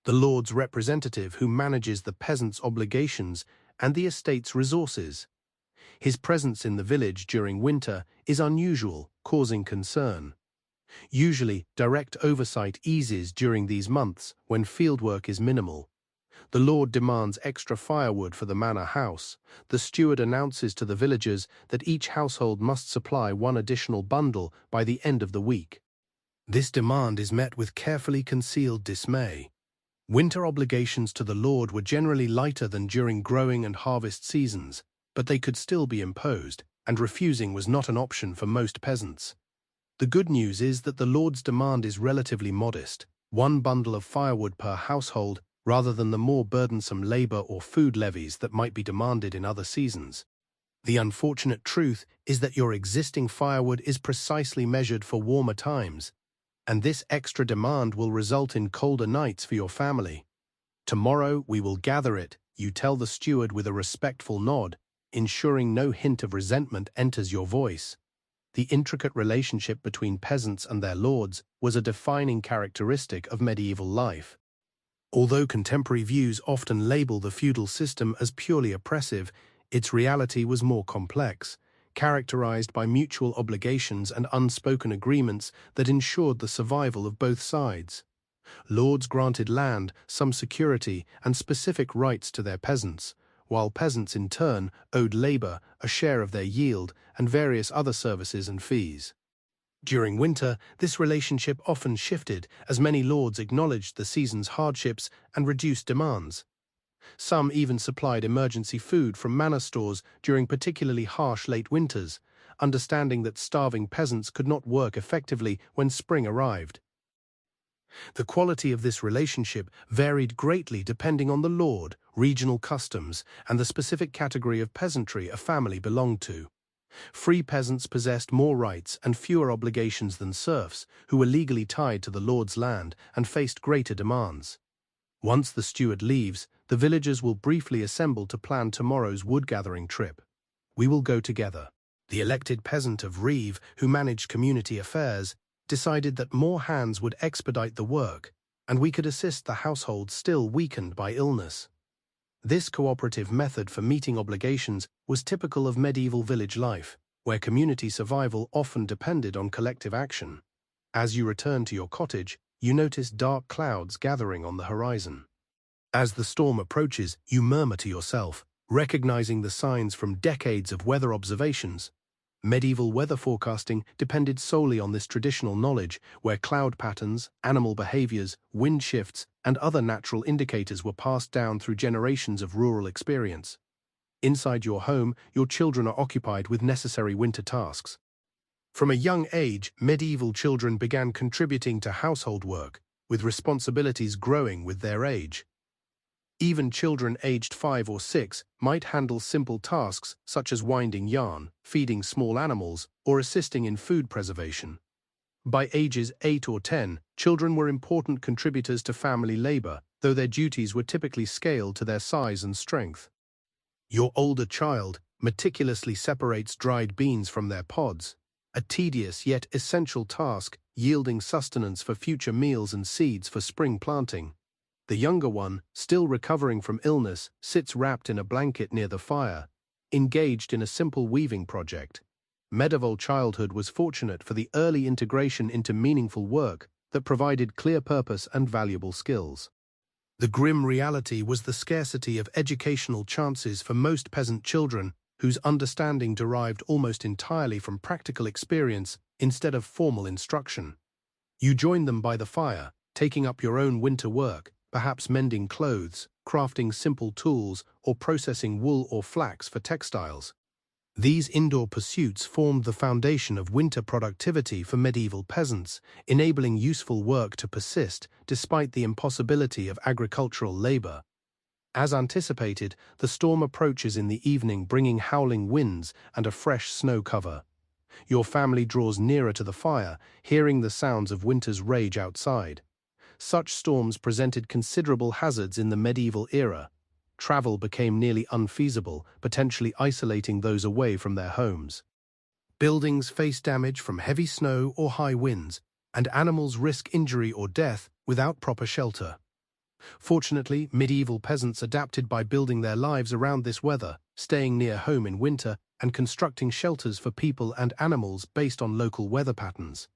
the lord's representative who manages the peasants' obligations and the estate's resources. His presence in the village during winter is unusual, causing concern. Usually, direct oversight eases during these months when fieldwork is minimal. The lord demands extra firewood for the manor house. The steward announces to the villagers that each household must supply 1 additional bundle by the end of the week. This demand is met with carefully concealed dismay. Winter obligations to the lord were generally lighter than during growing and harvest seasons, but they could still be imposed, and refusing was not an option for most peasants. The good news is that the lord's demand is relatively modest, 1 bundle of firewood per household, rather than the more burdensome labor or food levies that might be demanded in other seasons. The unfortunate truth is that your existing firewood is precisely measured for warmer times, and this extra demand will result in colder nights for your family. Tomorrow we will gather it, you tell the steward with a respectful nod, ensuring no hint of resentment enters your voice. The intricate relationship between peasants and their lords was a defining characteristic of medieval life. Although contemporary views often label the feudal system as purely oppressive, its reality was more complex, characterized by mutual obligations and unspoken agreements that ensured the survival of both sides. Lords granted land, some security, and specific rights to their peasants, while peasants in turn owed labor, a share of their yield, and various other services and fees. During winter, this relationship often shifted as many lords acknowledged the season's hardships and reduced demands. Some even supplied emergency food from manor stores during particularly harsh late winters, understanding that starving peasants could not work effectively when spring arrived. The quality of this relationship varied greatly depending on the lord, regional customs, and the specific category of peasantry a family belonged to. Free peasants possessed more rights and fewer obligations than serfs, who were legally tied to the lord's land and faced greater demands. Once the steward leaves, the villagers will briefly assemble to plan tomorrow's wood-gathering trip. We will go together. The elected peasant of Reeve, who managed community affairs, decided that more hands would expedite the work, and we could assist the household still weakened by illness. This cooperative method for meeting obligations was typical of medieval village life, where community survival often depended on collective action. As you return to your cottage, you notice dark clouds gathering on the horizon. As the storm approaches, you murmur to yourself, recognizing the signs from decades of weather observations. Medieval weather forecasting depended solely on this traditional knowledge, where cloud patterns, animal behaviors, wind shifts, and other natural indicators were passed down through generations of rural experience. Inside your home, your children are occupied with necessary winter tasks. From a young age, medieval children began contributing to household work, with responsibilities growing with their age. Even children aged 5 or 6 might handle simple tasks such as winding yarn, feeding small animals, or assisting in food preservation. By ages 8 or 10, children were important contributors to family labor, though their duties were typically scaled to their size and strength. Your older child meticulously separates dried beans from their pods, a tedious yet essential task yielding sustenance for future meals and seeds for spring planting. The younger one, still recovering from illness, sits wrapped in a blanket near the fire, engaged in a simple weaving project. Medieval childhood was fortunate for the early integration into meaningful work that provided clear purpose and valuable skills. The grim reality was the scarcity of educational chances for most peasant children, whose understanding derived almost entirely from practical experience instead of formal instruction. You joined them by the fire, taking up your own winter work, perhaps mending clothes, crafting simple tools, or processing wool or flax for textiles. These indoor pursuits formed the foundation of winter productivity for medieval peasants, enabling useful work to persist despite the impossibility of agricultural labor. As anticipated, the storm approaches in the evening, bringing howling winds and a fresh snow cover. Your family draws nearer to the fire, hearing the sounds of winter's rage outside. Such storms presented considerable hazards in the medieval era. Travel became nearly unfeasible, potentially isolating those away from their homes. Buildings faced damage from heavy snow or high winds, and animals risk injury or death without proper shelter. Fortunately, medieval peasants adapted by building their lives around this weather, staying near home in winter, and constructing shelters for people and animals based on local weather patterns.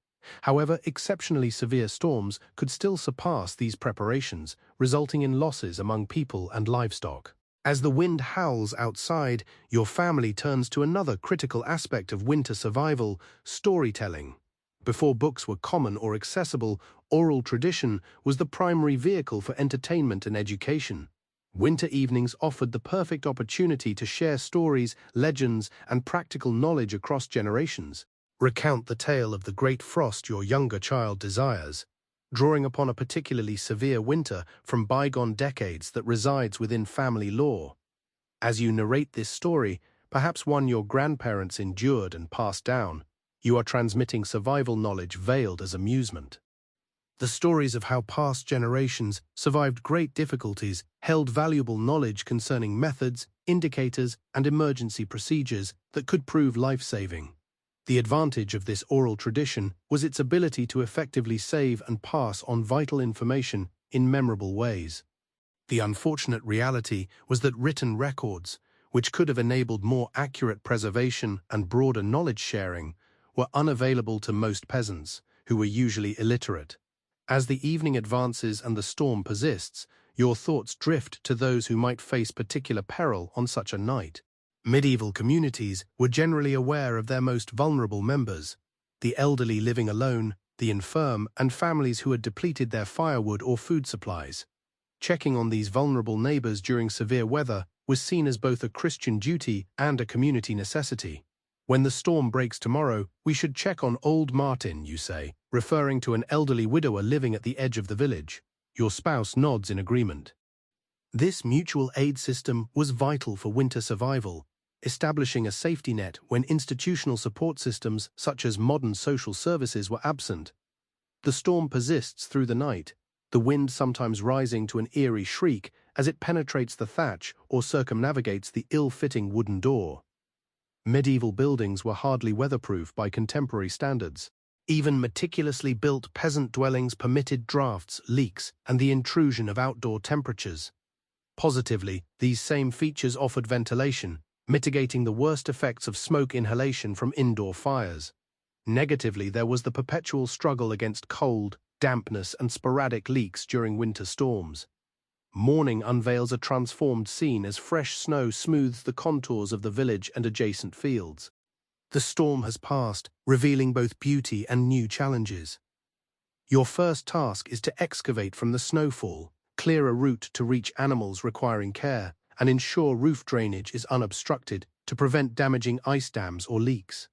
However, exceptionally severe storms could still surpass these preparations, resulting in losses among people and livestock. As the wind howls outside, your family turns to another critical aspect of winter survival: storytelling. Before books were common or accessible, oral tradition was the primary vehicle for entertainment and education. Winter evenings offered the perfect opportunity to share stories, legends, and practical knowledge across generations. Recount the tale of the great frost your younger child desires, drawing upon a particularly severe winter from bygone decades that resides within family lore. As you narrate this story, perhaps one your grandparents endured and passed down, you are transmitting survival knowledge veiled as amusement. The stories of how past generations survived great difficulties held valuable knowledge concerning methods, indicators, and emergency procedures that could prove life-saving. The advantage of this oral tradition was its ability to effectively save and pass on vital information in memorable ways. The unfortunate reality was that written records, which could have enabled more accurate preservation and broader knowledge sharing, were unavailable to most peasants, who were usually illiterate. As the evening advances and the storm persists, your thoughts drift to those who might face particular peril on such a night. Medieval communities were generally aware of their most vulnerable members: the elderly living alone, the infirm, and families who had depleted their firewood or food supplies. Checking on these vulnerable neighbors during severe weather was seen as both a Christian duty and a community necessity. When the storm breaks tomorrow, we should check on old Martin, you say, referring to an elderly widower living at the edge of the village. Your spouse nods in agreement. This mutual aid system was vital for winter survival, establishing a safety net when institutional support systems such as modern social services were absent. The storm persists through the night, the wind sometimes rising to an eerie shriek as it penetrates the thatch or circumnavigates the ill-fitting wooden door. Medieval buildings were hardly weatherproof by contemporary standards. Even meticulously built peasant dwellings permitted drafts, leaks, and the intrusion of outdoor temperatures. Positively, these same features offered ventilation, mitigating the worst effects of smoke inhalation from indoor fires. Negatively, there was the perpetual struggle against cold, dampness, and sporadic leaks during winter storms. Morning unveils a transformed scene as fresh snow smooths the contours of the village and adjacent fields. The storm has passed, revealing both beauty and new challenges. Your first task is to excavate from the snowfall, clear a route to reach animals requiring care, and ensure roof drainage is unobstructed to prevent damaging ice dams or leaks.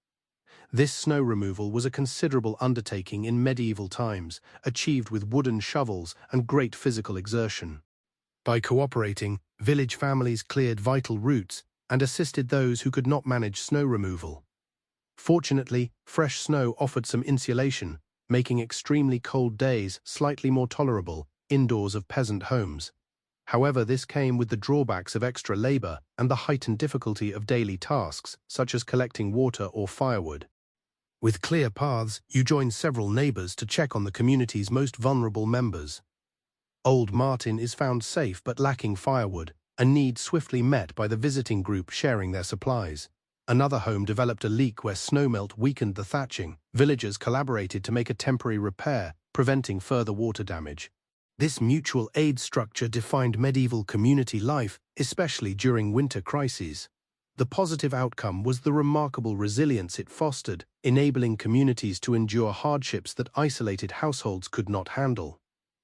This snow removal was a considerable undertaking in medieval times, achieved with wooden shovels and great physical exertion. By cooperating, village families cleared vital routes and assisted those who could not manage snow removal. Fortunately, fresh snow offered some insulation, making extremely cold days slightly more tolerable indoors of peasant homes. However, this came with the drawbacks of extra labor and the heightened difficulty of daily tasks, such as collecting water or firewood. With clear paths, you join several neighbors to check on the community's most vulnerable members. Old Martin is found safe but lacking firewood, a need swiftly met by the visiting group sharing their supplies. Another home developed a leak where snowmelt weakened the thatching. Villagers collaborated to make a temporary repair, preventing further water damage. This mutual aid structure defined medieval community life, especially during winter crises. The positive outcome was the remarkable resilience it fostered, enabling communities to endure hardships that isolated households could not handle.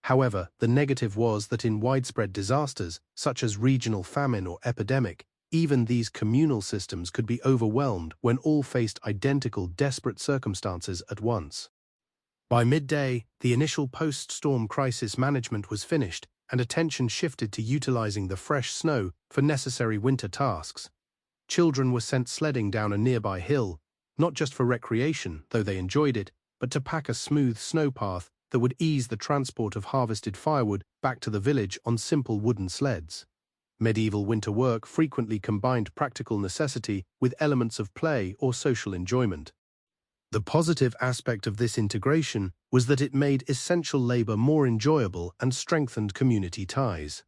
However, the negative was that in widespread disasters, such as regional famine or epidemic, even these communal systems could be overwhelmed when all faced identical desperate circumstances at once. By midday, the initial post-storm crisis management was finished, and attention shifted to utilizing the fresh snow for necessary winter tasks. Children were sent sledding down a nearby hill, not just for recreation, though they enjoyed it, but to pack a smooth snowpath that would ease the transport of harvested firewood back to the village on simple wooden sleds. Medieval winter work frequently combined practical necessity with elements of play or social enjoyment. The positive aspect of this integration was that it made essential labor more enjoyable and strengthened community ties.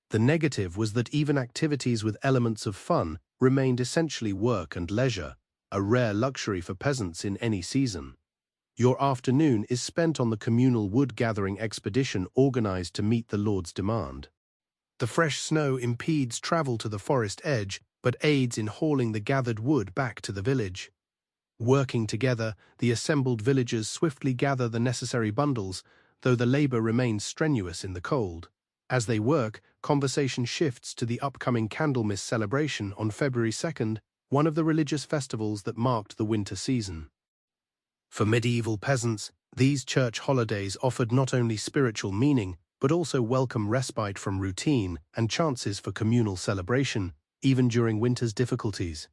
The negative was that even activities with elements of fun remained essentially work and leisure, a rare luxury for peasants in any season. Your afternoon is spent on the communal wood-gathering expedition organized to meet the Lord's demand. The fresh snow impedes travel to the forest edge, but aids in hauling the gathered wood back to the village. Working together, the assembled villagers swiftly gather the necessary bundles, though the labor remains strenuous in the cold. As they work, conversation shifts to the upcoming Candlemas celebration on February 2nd, one of the religious festivals that marked the winter season. For medieval peasants, these church holidays offered not only spiritual meaning, but also welcome respite from routine and chances for communal celebration, even during winter's difficulties.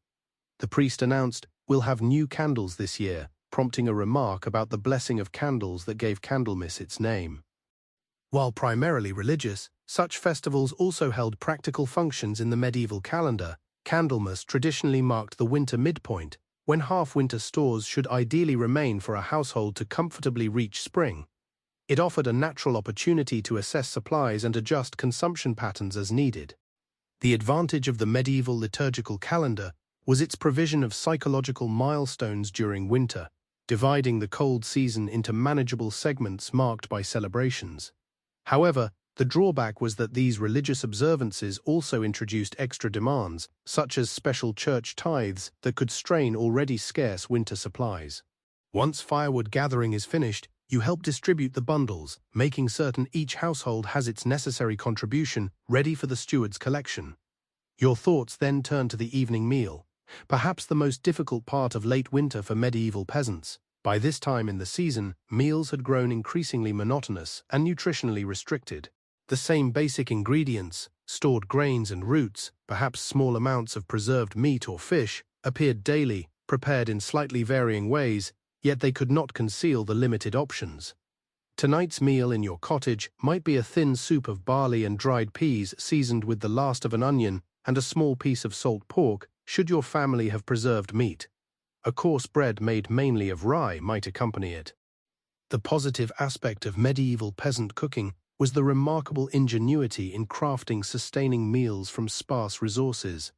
The priest announced, "We'll have new candles this year," prompting a remark about the blessing of candles that gave Candlemas its name. While primarily religious, such festivals also held practical functions in the medieval calendar. Candlemas traditionally marked the winter midpoint, when half-winter stores should ideally remain for a household to comfortably reach spring. It offered a natural opportunity to assess supplies and adjust consumption patterns as needed. The advantage of the medieval liturgical calendar was its provision of psychological milestones during winter, dividing the cold season into manageable segments marked by celebrations. However, the drawback was that these religious observances also introduced extra demands, such as special church tithes that could strain already scarce winter supplies. Once firewood gathering is finished, you help distribute the bundles, making certain each household has its necessary contribution ready for the steward's collection. Your thoughts then turn to the evening meal, Perhaps the most difficult part of late winter for medieval peasants. By this time in the season, meals had grown increasingly monotonous and nutritionally restricted. The same basic ingredients, stored grains and roots, perhaps small amounts of preserved meat or fish, appeared daily, prepared in slightly varying ways, yet they could not conceal the limited options. Tonight's meal in your cottage might be a thin soup of barley and dried peas seasoned with the last of an onion and a small piece of salt pork, should your family have preserved meat. A coarse bread made mainly of rye might accompany it. The positive aspect of medieval peasant cooking was the remarkable ingenuity in crafting sustaining meals from sparse resources.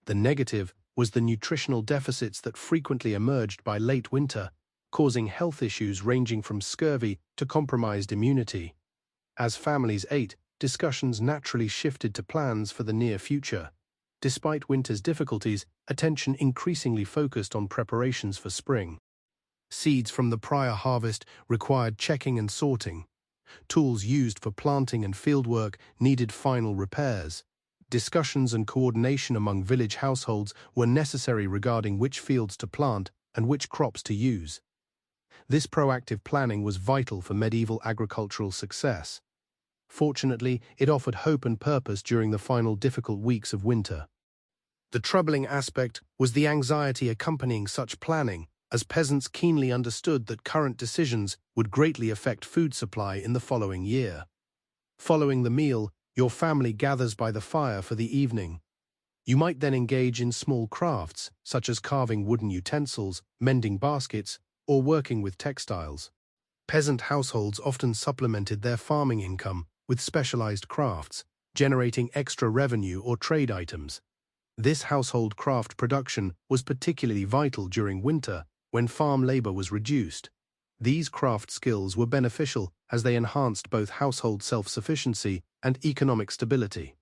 The negative was the nutritional deficits that frequently emerged by late winter, causing health issues ranging from scurvy to compromised immunity. As families ate, discussions naturally shifted to plans for the near future. Despite winter's difficulties, attention increasingly focused on preparations for spring. Seeds from the prior harvest required checking and sorting. Tools used for planting and fieldwork needed final repairs. Discussions and coordination among village households were necessary regarding which fields to plant and which crops to use. This proactive planning was vital for medieval agricultural success. Fortunately, it offered hope and purpose during the final difficult weeks of winter. The troubling aspect was the anxiety accompanying such planning, as peasants keenly understood that current decisions would greatly affect food supply in the following year. Following the meal, your family gathers by the fire for the evening. You might then engage in small crafts, such as carving wooden utensils, mending baskets, or working with textiles. Peasant households often supplemented their farming income with specialized crafts, generating extra revenue or trade items. This household craft production was particularly vital during winter, when farm labor was reduced. These craft skills were beneficial as they enhanced both household self-sufficiency and economic stability.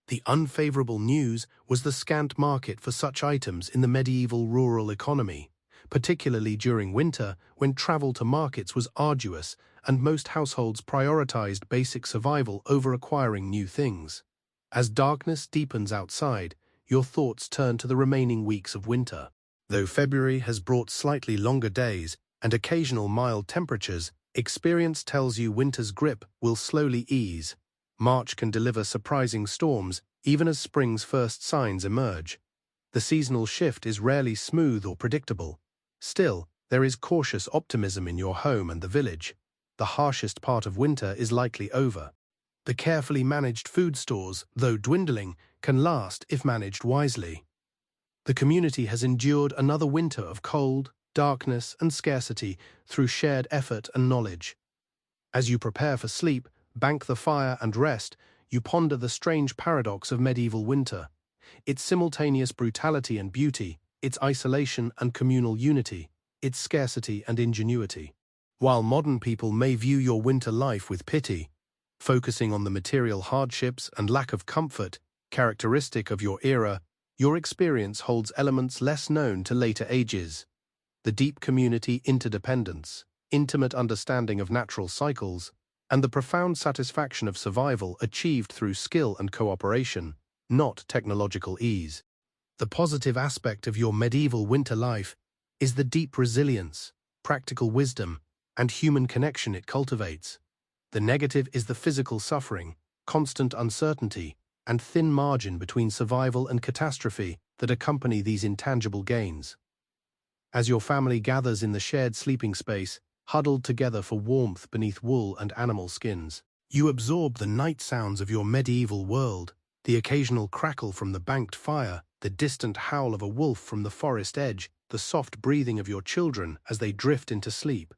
The unfavorable news was the scant market for such items in the medieval rural economy, particularly during winter when travel to markets was arduous and most households prioritized basic survival over acquiring new things. As darkness deepens outside, your thoughts turn to the remaining weeks of winter. Though February has brought slightly longer days and occasional mild temperatures, experience tells you winter's grip will slowly ease. March can deliver surprising storms even as spring's first signs emerge. The seasonal shift is rarely smooth or predictable. Still, there is cautious optimism in your home and the village. The harshest part of winter is likely over. The carefully managed food stores, though dwindling, can last if managed wisely. The community has endured another winter of cold, darkness, and scarcity through shared effort and knowledge. As you prepare for sleep, bank the fire, and rest, you ponder the strange paradox of medieval winter, its simultaneous brutality and beauty, its isolation and communal unity, its scarcity and ingenuity. While modern people may view your winter life with pity, focusing on the material hardships and lack of comfort characteristic of your era, your experience holds elements less known to later ages. The deep community interdependence, intimate understanding of natural cycles, and the profound satisfaction of survival achieved through skill and cooperation, not technological ease. The positive aspect of your medieval winter life is the deep resilience, practical wisdom, and human connection it cultivates. The negative is the physical suffering, constant uncertainty, and thin margin between survival and catastrophe that accompany these intangible gains. As your family gathers in the shared sleeping space, huddled together for warmth beneath wool and animal skins, you absorb the night sounds of your medieval world, the occasional crackle from the banked fire, the distant howl of a wolf from the forest edge, the soft breathing of your children as they drift into sleep.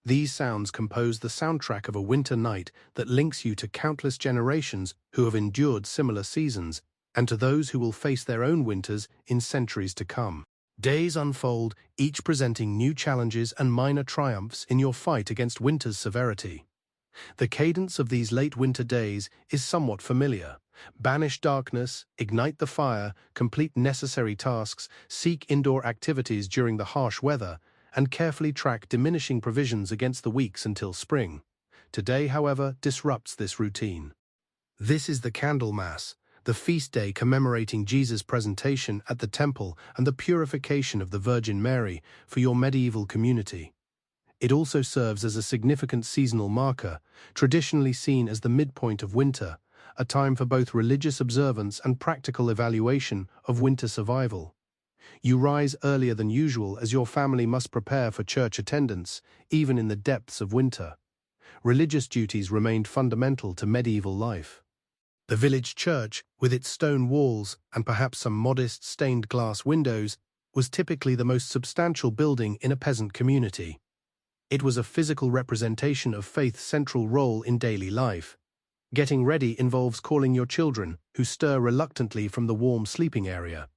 These sounds compose the soundtrack of a winter night that links you to countless generations who have endured similar seasons, and to those who will face their own winters in centuries to come. Days unfold, each presenting new challenges and minor triumphs in your fight against winter's severity. The cadence of these late winter days is somewhat familiar. Banish darkness, ignite the fire, complete necessary tasks, seek indoor activities during the harsh weather, and carefully track diminishing provisions against the weeks until spring. Today, however, disrupts this routine. This is the Candlemas, the feast day commemorating Jesus' presentation at the temple and the purification of the Virgin Mary for your medieval community. It also serves as a significant seasonal marker, traditionally seen as the midpoint of winter, a time for both religious observance and practical evaluation of winter survival. You rise earlier than usual as your family must prepare for church attendance, even in the depths of winter. Religious duties remained fundamental to medieval life. The village church, with its stone walls and perhaps some modest stained glass windows, was typically the most substantial building in a peasant community. It was a physical representation of faith's central role in daily life. Getting ready involves calling your children, who stir reluctantly from the warm sleeping area.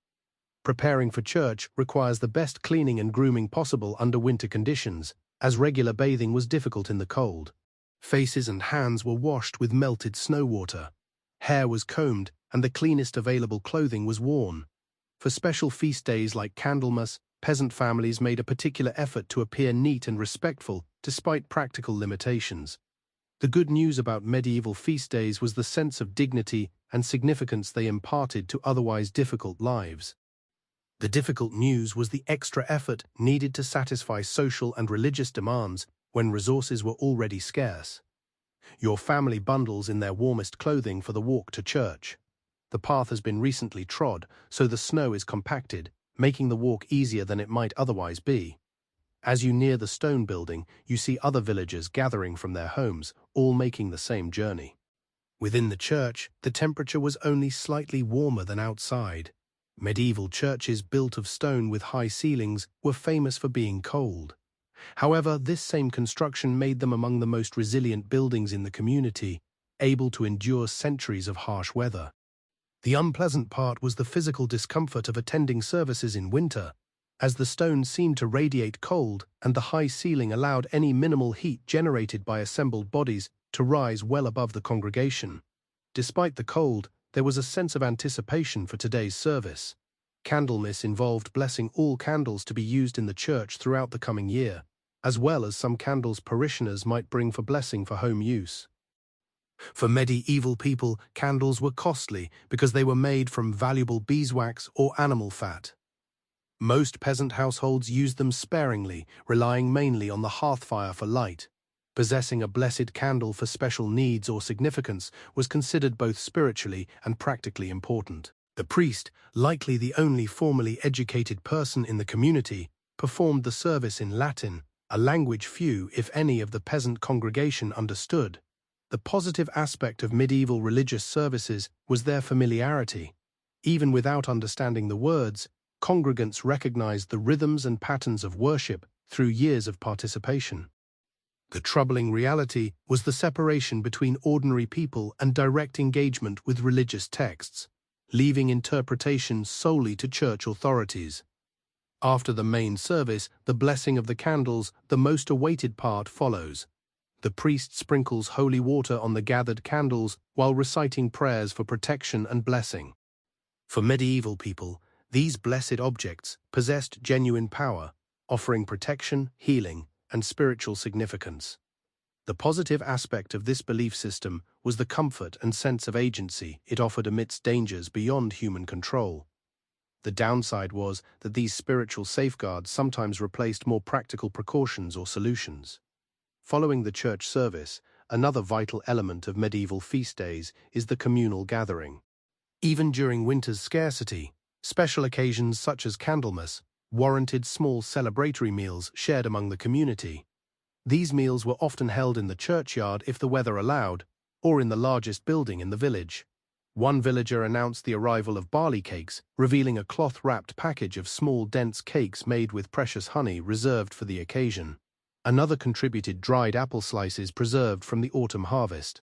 Preparing for church requires the best cleaning and grooming possible under winter conditions, as regular bathing was difficult in the cold. Faces and hands were washed with melted snow water. Hair was combed, and the cleanest available clothing was worn. For special feast days like Candlemas, peasant families made a particular effort to appear neat and respectful, despite practical limitations. The good news about medieval feast days was the sense of dignity and significance they imparted to otherwise difficult lives. The difficult news was the extra effort needed to satisfy social and religious demands when resources were already scarce. Your family bundles in their warmest clothing for the walk to church. The path has been recently trod, so the snow is compacted, making the walk easier than it might otherwise be. As you near the stone building, you see other villagers gathering from their homes, all making the same journey. Within the church, the temperature was only slightly warmer than outside. Medieval churches built of stone with high ceilings were famous for being cold. However, this same construction made them among the most resilient buildings in the community, able to endure centuries of harsh weather. The unpleasant part was the physical discomfort of attending services in winter, as the stone seemed to radiate cold and the high ceiling allowed any minimal heat generated by assembled bodies to rise well above the congregation. Despite the cold, there was a sense of anticipation for today's service. Candlemas involved blessing all candles to be used in the church throughout the coming year, as well as some candles parishioners might bring for blessing for home use. For medieval people, candles were costly because they were made from valuable beeswax or animal fat. Most peasant households used them sparingly, relying mainly on the hearth fire for light. Possessing a blessed candle for special needs or significance was considered both spiritually and practically important. The priest, likely the only formally educated person in the community, performed the service in Latin, a language few, if any, of the peasant congregation understood. The positive aspect of medieval religious services was their familiarity. Even without understanding the words, congregants recognized the rhythms and patterns of worship through years of participation. The troubling reality was the separation between ordinary people and direct engagement with religious texts, leaving interpretation solely to church authorities. After the main service, the blessing of the candles, the most awaited part, follows. The priest sprinkles holy water on the gathered candles while reciting prayers for protection and blessing. For medieval people, these blessed objects possessed genuine power, offering protection, healing, and spiritual significance. The positive aspect of this belief system was the comfort and sense of agency it offered amidst dangers beyond human control. The downside was that these spiritual safeguards sometimes replaced more practical precautions or solutions. Following the church service, another vital element of medieval feast days is the communal gathering. Even during winter's scarcity, special occasions such as Candlemas warranted small celebratory meals shared among the community. These meals were often held in the churchyard if the weather allowed, or in the largest building in the village. One villager announced the arrival of barley cakes, revealing a cloth-wrapped package of small, dense cakes made with precious honey reserved for the occasion. Another contributed dried apple slices preserved from the autumn harvest.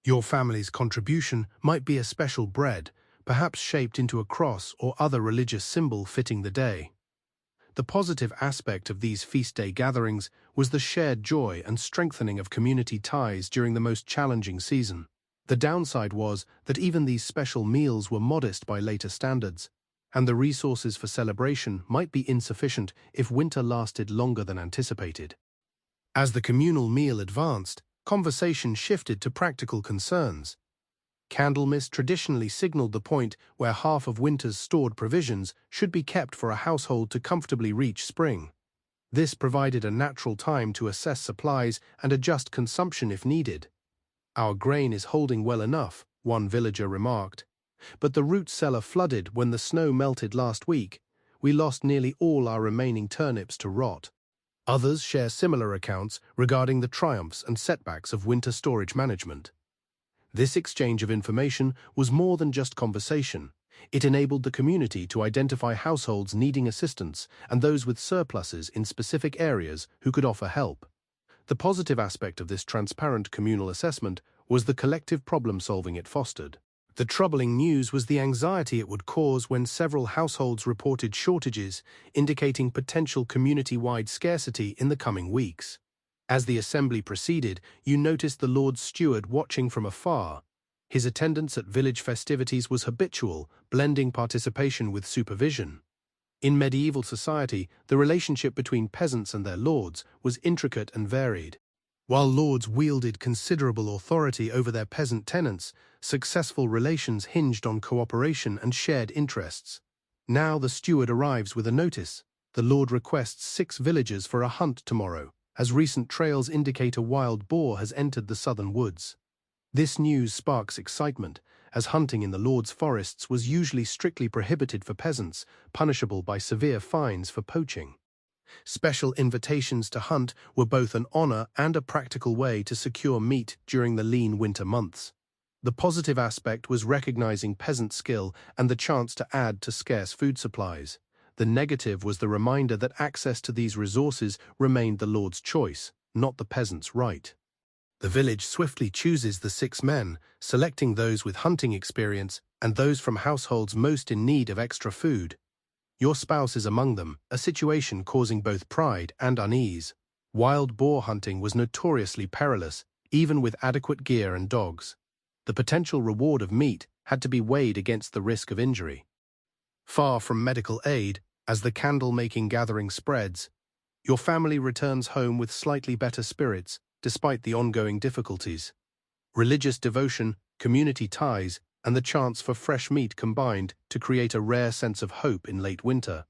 Your family's contribution might be a special bread, perhaps shaped into a cross or other religious symbol fitting the day. The positive aspect of these feast day gatherings was the shared joy and strengthening of community ties during the most challenging season. The downside was that even these special meals were modest by later standards, and the resources for celebration might be insufficient if winter lasted longer than anticipated. As the communal meal advanced, conversation shifted to practical concerns. Candlemas traditionally signaled the point where half of winter's stored provisions should be kept for a household to comfortably reach spring. This provided a natural time to assess supplies and adjust consumption if needed. "Our grain is holding well enough," one villager remarked. "But the root cellar flooded when the snow melted last week. We lost nearly all our remaining turnips to rot." Others share similar accounts regarding the triumphs and setbacks of winter storage management. This exchange of information was more than just conversation. It enabled the community to identify households needing assistance and those with surpluses in specific areas who could offer help. The positive aspect of this transparent communal assessment was the collective problem-solving it fostered. The troubling news was the anxiety it would cause when several households reported shortages, indicating potential community-wide scarcity in the coming weeks. As the assembly proceeded, you noticed the Lord's steward watching from afar. His attendance at village festivities was habitual, blending participation with supervision. In medieval society, the relationship between peasants and their lords was intricate and varied. While lords wielded considerable authority over their peasant tenants, successful relations hinged on cooperation and shared interests. Now the steward arrives with a notice. The lord requests 6 villagers for a hunt tomorrow, as recent trails indicate a wild boar has entered the southern woods. This news sparks excitement, as hunting in the lord's forests was usually strictly prohibited for peasants, punishable by severe fines for poaching. Special invitations to hunt were both an honor and a practical way to secure meat during the lean winter months. The positive aspect was recognizing peasant skill and the chance to add to scarce food supplies. The negative was the reminder that access to these resources remained the lord's choice, not the peasant's right. The village swiftly chooses the 6 men, selecting those with hunting experience and those from households most in need of extra food. Your spouse is among them, a situation causing both pride and unease. Wild boar hunting was notoriously perilous, even with adequate gear and dogs. The potential reward of meat had to be weighed against the risk of injury. Far from medical aid, as the candle-making gathering spreads, your family returns home with slightly better spirits, despite the ongoing difficulties. Religious devotion, community ties, and the chance for fresh meat combined to create a rare sense of hope in late winter.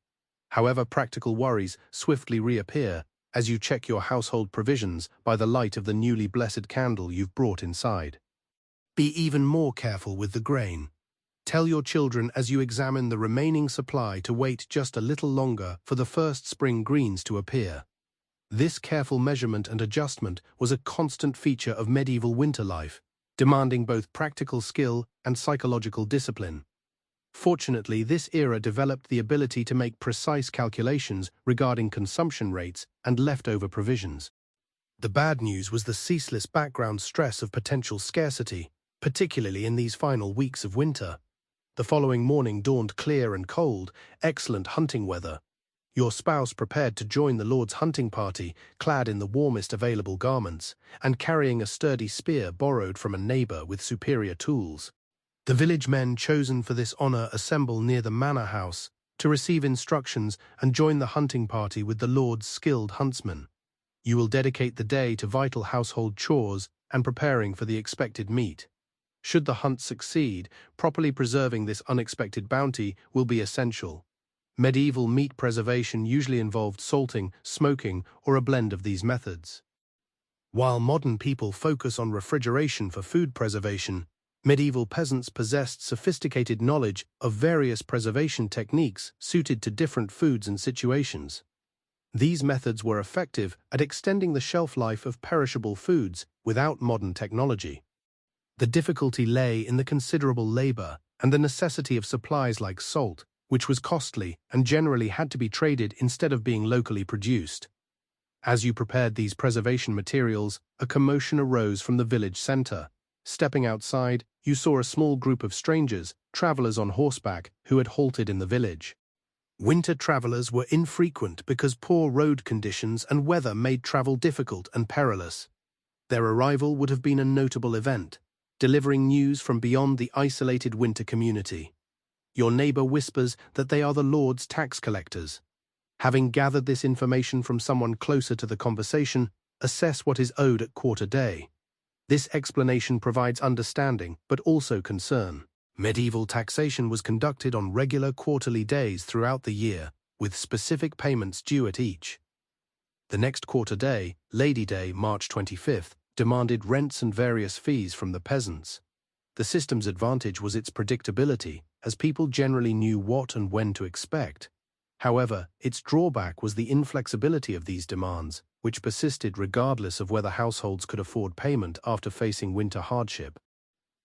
However, practical worries swiftly reappear as you check your household provisions by the light of the newly blessed candle you've brought inside. Be even more careful with the grain. Tell your children as you examine the remaining supply to wait just a little longer for the first spring greens to appear. This careful measurement and adjustment was a constant feature of medieval winter life, demanding both practical skill and psychological discipline. Fortunately, this era developed the ability to make precise calculations regarding consumption rates and leftover provisions. The bad news was the ceaseless background stress of potential scarcity, particularly in these final weeks of winter. The following morning dawned clear and cold, excellent hunting weather. Your spouse prepared to join the Lord's hunting party, clad in the warmest available garments, and carrying a sturdy spear borrowed from a neighbor with superior tools. The village men chosen for this honor assemble near the manor house to receive instructions and join the hunting party with the Lord's skilled huntsmen. You will dedicate the day to vital household chores and preparing for the expected meat. Should the hunt succeed, properly preserving this unexpected bounty will be essential. Medieval meat preservation usually involved salting, smoking, or a blend of these methods. While modern people focus on refrigeration for food preservation, medieval peasants possessed sophisticated knowledge of various preservation techniques suited to different foods and situations. These methods were effective at extending the shelf life of perishable foods without modern technology. The difficulty lay in the considerable labor and the necessity of supplies like salt, which was costly and generally had to be traded instead of being locally produced. As you prepared these preservation materials, a commotion arose from the village center. Stepping outside, you saw a small group of strangers, travelers on horseback, who had halted in the village. Winter travelers were infrequent because poor road conditions and weather made travel difficult and perilous. Their arrival would have been a notable event, delivering news from beyond the isolated winter community. Your neighbor whispers that they are the Lord's tax collectors. Having gathered this information from someone closer to the conversation, assess what is owed at quarter day. This explanation provides understanding, but also concern. Medieval taxation was conducted on regular quarterly days throughout the year, with specific payments due at each. The next quarter day, Lady Day, March 25th, demanded rents and various fees from the peasants. The system's advantage was its predictability, as people generally knew what and when to expect. However, its drawback was the inflexibility of these demands, which persisted regardless of whether households could afford payment after facing winter hardship.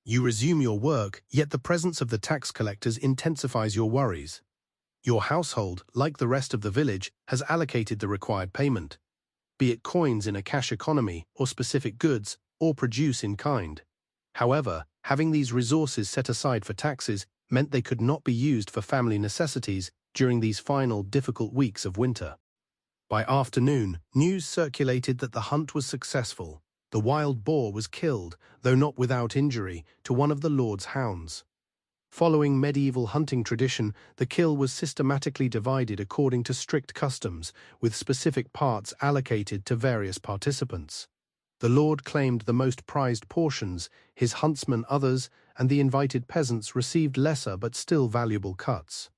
You resume your work, yet the presence of the tax collectors intensifies your worries. Your household, like the rest of the village, has allocated the required payment, be it coins in a cash economy or specific goods or produce in kind. However, having these resources set aside for taxes meant they could not be used for family necessities during these final difficult weeks of winter. By afternoon, news circulated that the hunt was successful. The wild boar was killed, though not without injury, to one of the Lord's hounds. Following medieval hunting tradition, the kill was systematically divided according to strict customs, with specific parts allocated to various participants. The Lord claimed the most prized portions, his huntsmen others, and the invited peasants received lesser but still valuable cuts.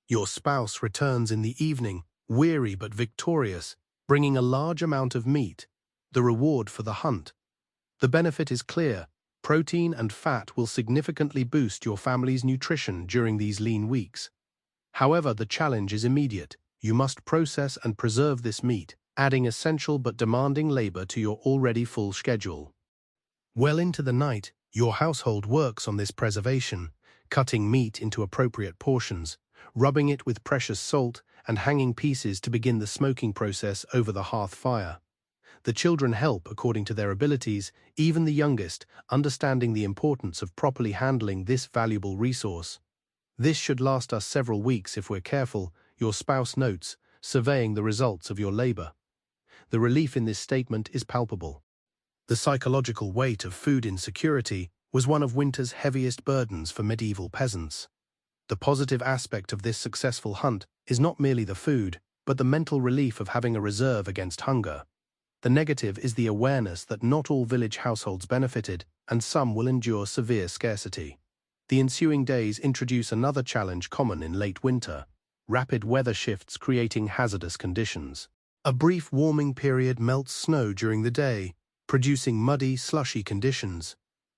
Your spouse returns in the evening, weary but victorious, bringing a large amount of meat, the reward for the hunt. The benefit is clear. Protein and fat will significantly boost your family's nutrition during these lean weeks. However, the challenge is immediate. You must process and preserve this meat, adding essential but demanding labor to your already full schedule. Well into the night, your household works on this preservation, cutting meat into appropriate portions, rubbing it with precious salt, and hanging pieces to begin the smoking process over the hearth fire. The children help according to their abilities, even the youngest, understanding the importance of properly handling this valuable resource. This should last us several weeks if we're careful, your spouse notes, surveying the results of your labor. The relief in this statement is palpable. The psychological weight of food insecurity was one of winter's heaviest burdens for medieval peasants. The positive aspect of this successful hunt is not merely the food, but the mental relief of having a reserve against hunger. The negative is the awareness that not all village households benefited, and some will endure severe scarcity. The ensuing days introduce another challenge common in late winter: rapid weather shifts creating hazardous conditions. A brief warming period melts snow during the day, producing muddy, slushy conditions.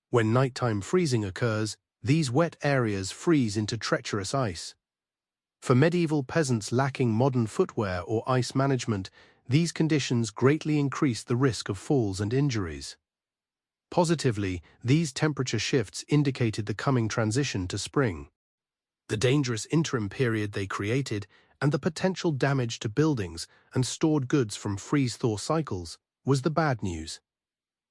When nighttime freezing occurs, these wet areas freeze into treacherous ice. For medieval peasants lacking modern footwear or ice management, these conditions greatly increase the risk of falls and injuries. Positively, these temperature shifts indicated the coming transition to spring. The dangerous interim period they created, and the potential damage to buildings and stored goods from freeze-thaw cycles, was the bad news.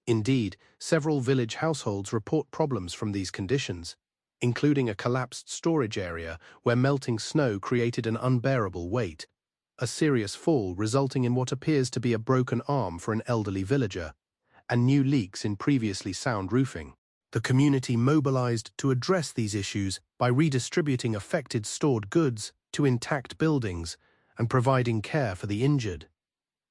Indeed, several village households report problems from these conditions, including a collapsed storage area where melting snow created an unbearable weight, a serious fall resulting in what appears to be a broken arm for an elderly villager, and new leaks in previously sound roofing. The community mobilized to address these issues by redistributing affected stored goods to intact buildings and providing care for the injured.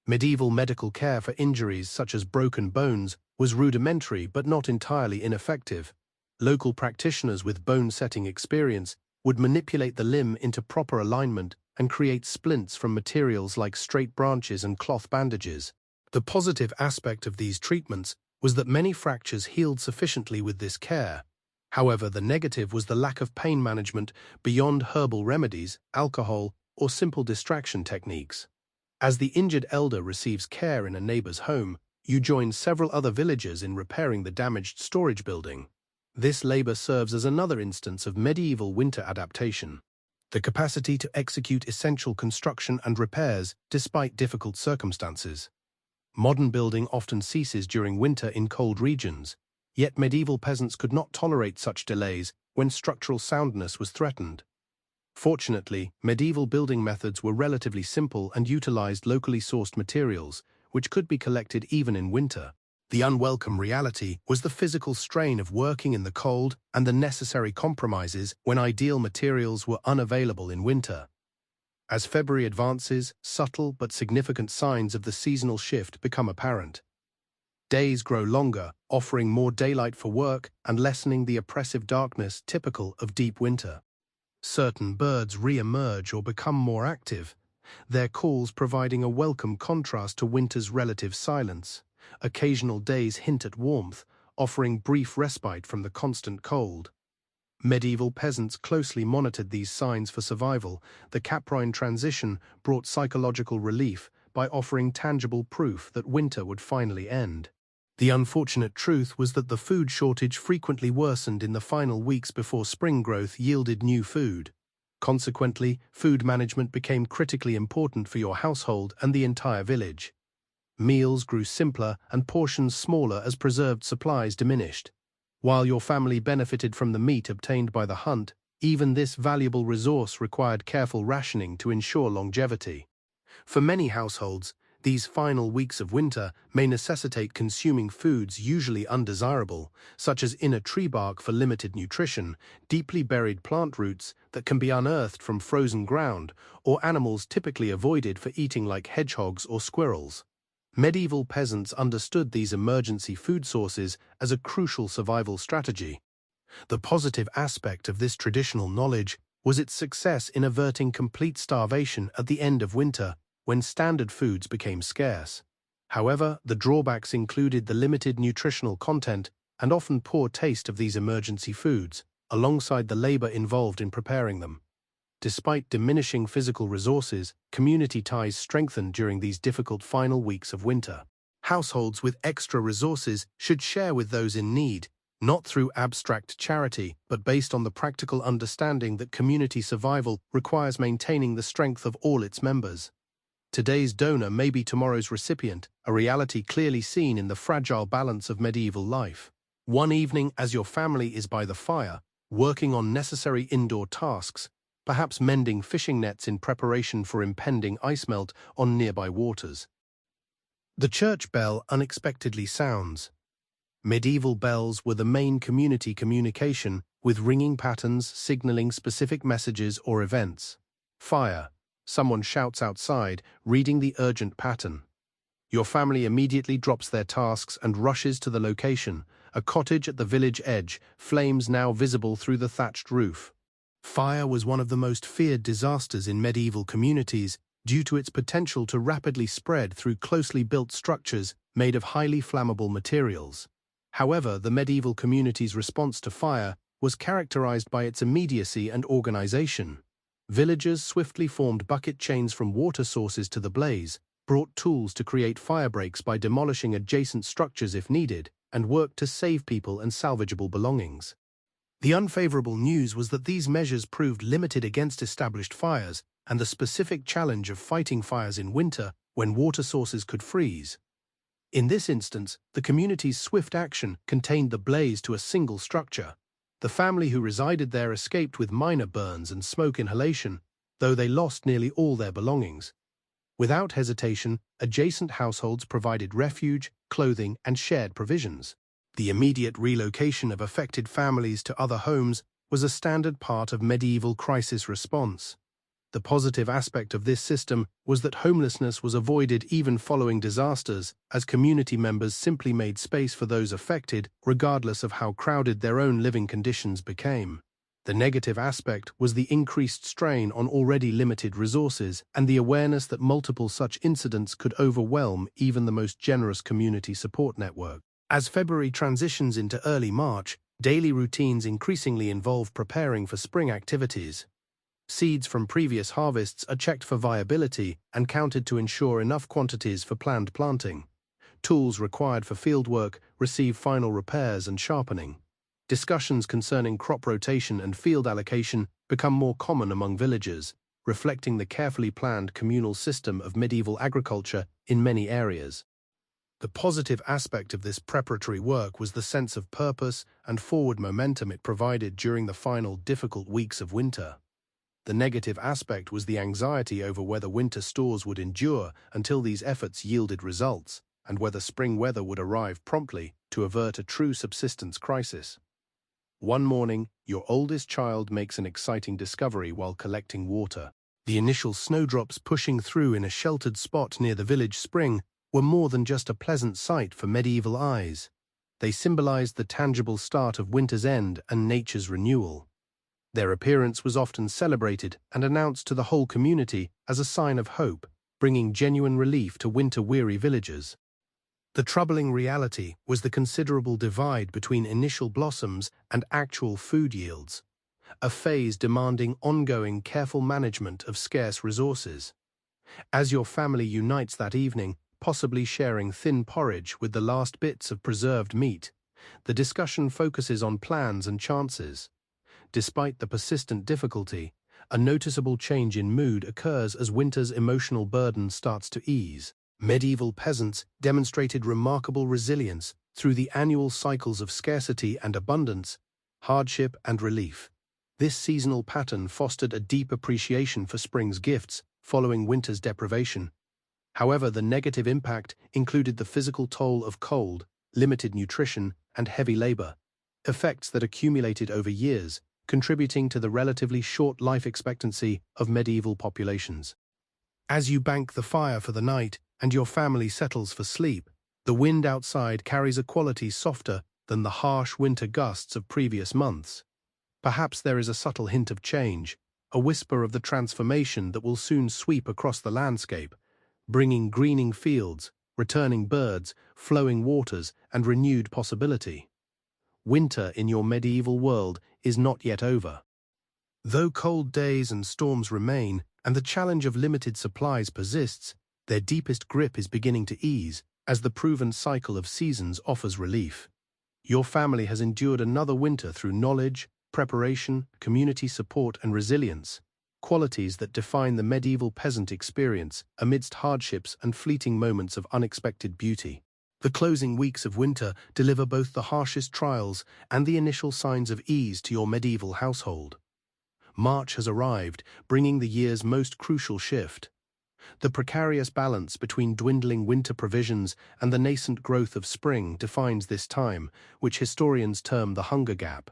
Medieval medical care for injuries such as broken bones was rudimentary but not entirely ineffective. Local practitioners with bone-setting experience would manipulate the limb into proper alignment and create splints from materials like straight branches and cloth bandages. The positive aspect of these treatments was that many fractures healed sufficiently with this care. However, the negative was the lack of pain management beyond herbal remedies, alcohol, or simple distraction techniques. As the injured elder receives care in a neighbor's home, you join several other villagers in repairing the damaged storage building. This labor serves as another instance of medieval winter adaptation. The capacity to execute essential construction and repairs despite difficult circumstances. Modern building often ceases during winter in cold regions, yet medieval peasants could not tolerate such delays when structural soundness was threatened. Fortunately, medieval building methods were relatively simple and utilized locally sourced materials, which could be collected even in winter. The unwelcome reality was the physical strain of working in the cold and the necessary compromises when ideal materials were unavailable in winter. As February advances, subtle but significant signs of the seasonal shift become apparent. Days grow longer, offering more daylight for work and lessening the oppressive darkness typical of deep winter. Certain birds re-emerge or become more active, their calls providing a welcome contrast to winter's relative silence. Occasional days hint at warmth, offering brief respite from the constant cold. Medieval peasants closely monitored these signs for survival. The Caprine transition brought psychological relief by offering tangible proof that winter would finally end. The unfortunate truth was that the food shortage frequently worsened in the final weeks before spring growth yielded new food. Consequently, food management became critically important for your household and the entire village. Meals grew simpler and portions smaller as preserved supplies diminished. While your family benefited from the meat obtained by the hunt, even this valuable resource required careful rationing to ensure longevity. For many households, these final weeks of winter may necessitate consuming foods usually undesirable, such as inner tree bark for limited nutrition, deeply buried plant roots that can be unearthed from frozen ground, or animals typically avoided for eating like hedgehogs or squirrels. Medieval peasants understood these emergency food sources as a crucial survival strategy. The positive aspect of this traditional knowledge was its success in averting complete starvation at the end of winter, when standard foods became scarce. However, the drawbacks included the limited nutritional content and often poor taste of these emergency foods, alongside the labor involved in preparing them. Despite diminishing physical resources, community ties strengthened during these difficult final weeks of winter. Households with extra resources should share with those in need, not through abstract charity, but based on the practical understanding that community survival requires maintaining the strength of all its members. Today's donor may be tomorrow's recipient, a reality clearly seen in the fragile balance of medieval life. One evening, as your family is by the fire, working on necessary indoor tasks, perhaps mending fishing nets in preparation for impending ice melt on nearby waters. The church bell unexpectedly sounds. Medieval bells were the main community communication, with ringing patterns signaling specific messages or events. Fire. Someone shouts outside, reading the urgent pattern. Your family immediately drops their tasks and rushes to the location, a cottage at the village edge, flames now visible through the thatched roof. Fire was one of the most feared disasters in medieval communities due to its potential to rapidly spread through closely built structures made of highly flammable materials. However, the medieval community's response to fire was characterized by its immediacy and organization. Villagers swiftly formed bucket chains from water sources to the blaze, brought tools to create fire breaks by demolishing adjacent structures if needed, and worked to save people and salvageable belongings. The unfavorable news was that these measures proved limited against established fires and the specific challenge of fighting fires in winter when water sources could freeze. In this instance, the community's swift action contained the blaze to a single structure. The family who resided there escaped with minor burns and smoke inhalation, though they lost nearly all their belongings. Without hesitation, adjacent households provided refuge, clothing, and shared provisions. The immediate relocation of affected families to other homes was a standard part of medieval crisis response. The positive aspect of this system was that homelessness was avoided even following disasters, as community members simply made space for those affected, regardless of how crowded their own living conditions became. The negative aspect was the increased strain on already limited resources and the awareness that multiple such incidents could overwhelm even the most generous community support network. As February transitions into early March, daily routines increasingly involve preparing for spring activities. Seeds from previous harvests are checked for viability and counted to ensure enough quantities for planned planting. Tools required for fieldwork receive final repairs and sharpening. Discussions concerning crop rotation and field allocation become more common among villagers, reflecting the carefully planned communal system of medieval agriculture in many areas. The positive aspect of this preparatory work was the sense of purpose and forward momentum it provided during the final difficult weeks of winter. The negative aspect was the anxiety over whether winter stores would endure until these efforts yielded results, and whether spring weather would arrive promptly to avert a true subsistence crisis. One morning, your oldest child makes an exciting discovery while collecting water. The initial snowdrops pushing through in a sheltered spot near the village spring were more than just a pleasant sight for medieval eyes. They symbolized the tangible start of winter's end and nature's renewal. Their appearance was often celebrated and announced to the whole community as a sign of hope, bringing genuine relief to winter-weary villagers. The troubling reality was the considerable divide between initial blossoms and actual food yields, a phase demanding ongoing careful management of scarce resources. As your family unites that evening, possibly sharing thin porridge with the last bits of preserved meat, the discussion focuses on plans and chances. Despite the persistent difficulty, a noticeable change in mood occurs as winter's emotional burden starts to ease. Medieval peasants demonstrated remarkable resilience through the annual cycles of scarcity and abundance, hardship and relief. This seasonal pattern fostered a deep appreciation for spring's gifts following winter's deprivation. However, the negative impact included the physical toll of cold, limited nutrition, and heavy labor, effects that accumulated over years, contributing to the relatively short life expectancy of medieval populations. As you bank the fire for the night and your family settles for sleep, the wind outside carries a quality softer than the harsh winter gusts of previous months. Perhaps there is a subtle hint of change, a whisper of the transformation that will soon sweep across the landscape, bringing greening fields, returning birds, flowing waters, and renewed possibility. Winter in your medieval world is not yet over. Though cold days and storms remain, and the challenge of limited supplies persists, their deepest grip is beginning to ease as the proven cycle of seasons offers relief. Your family has endured another winter through knowledge, preparation, community support, and resilience, qualities that define the medieval peasant experience amidst hardships and fleeting moments of unexpected beauty. The closing weeks of winter deliver both the harshest trials and the initial signs of ease to your medieval household. March has arrived, bringing the year's most crucial shift. The precarious balance between dwindling winter provisions and the nascent growth of spring defines this time, which historians term the hunger gap.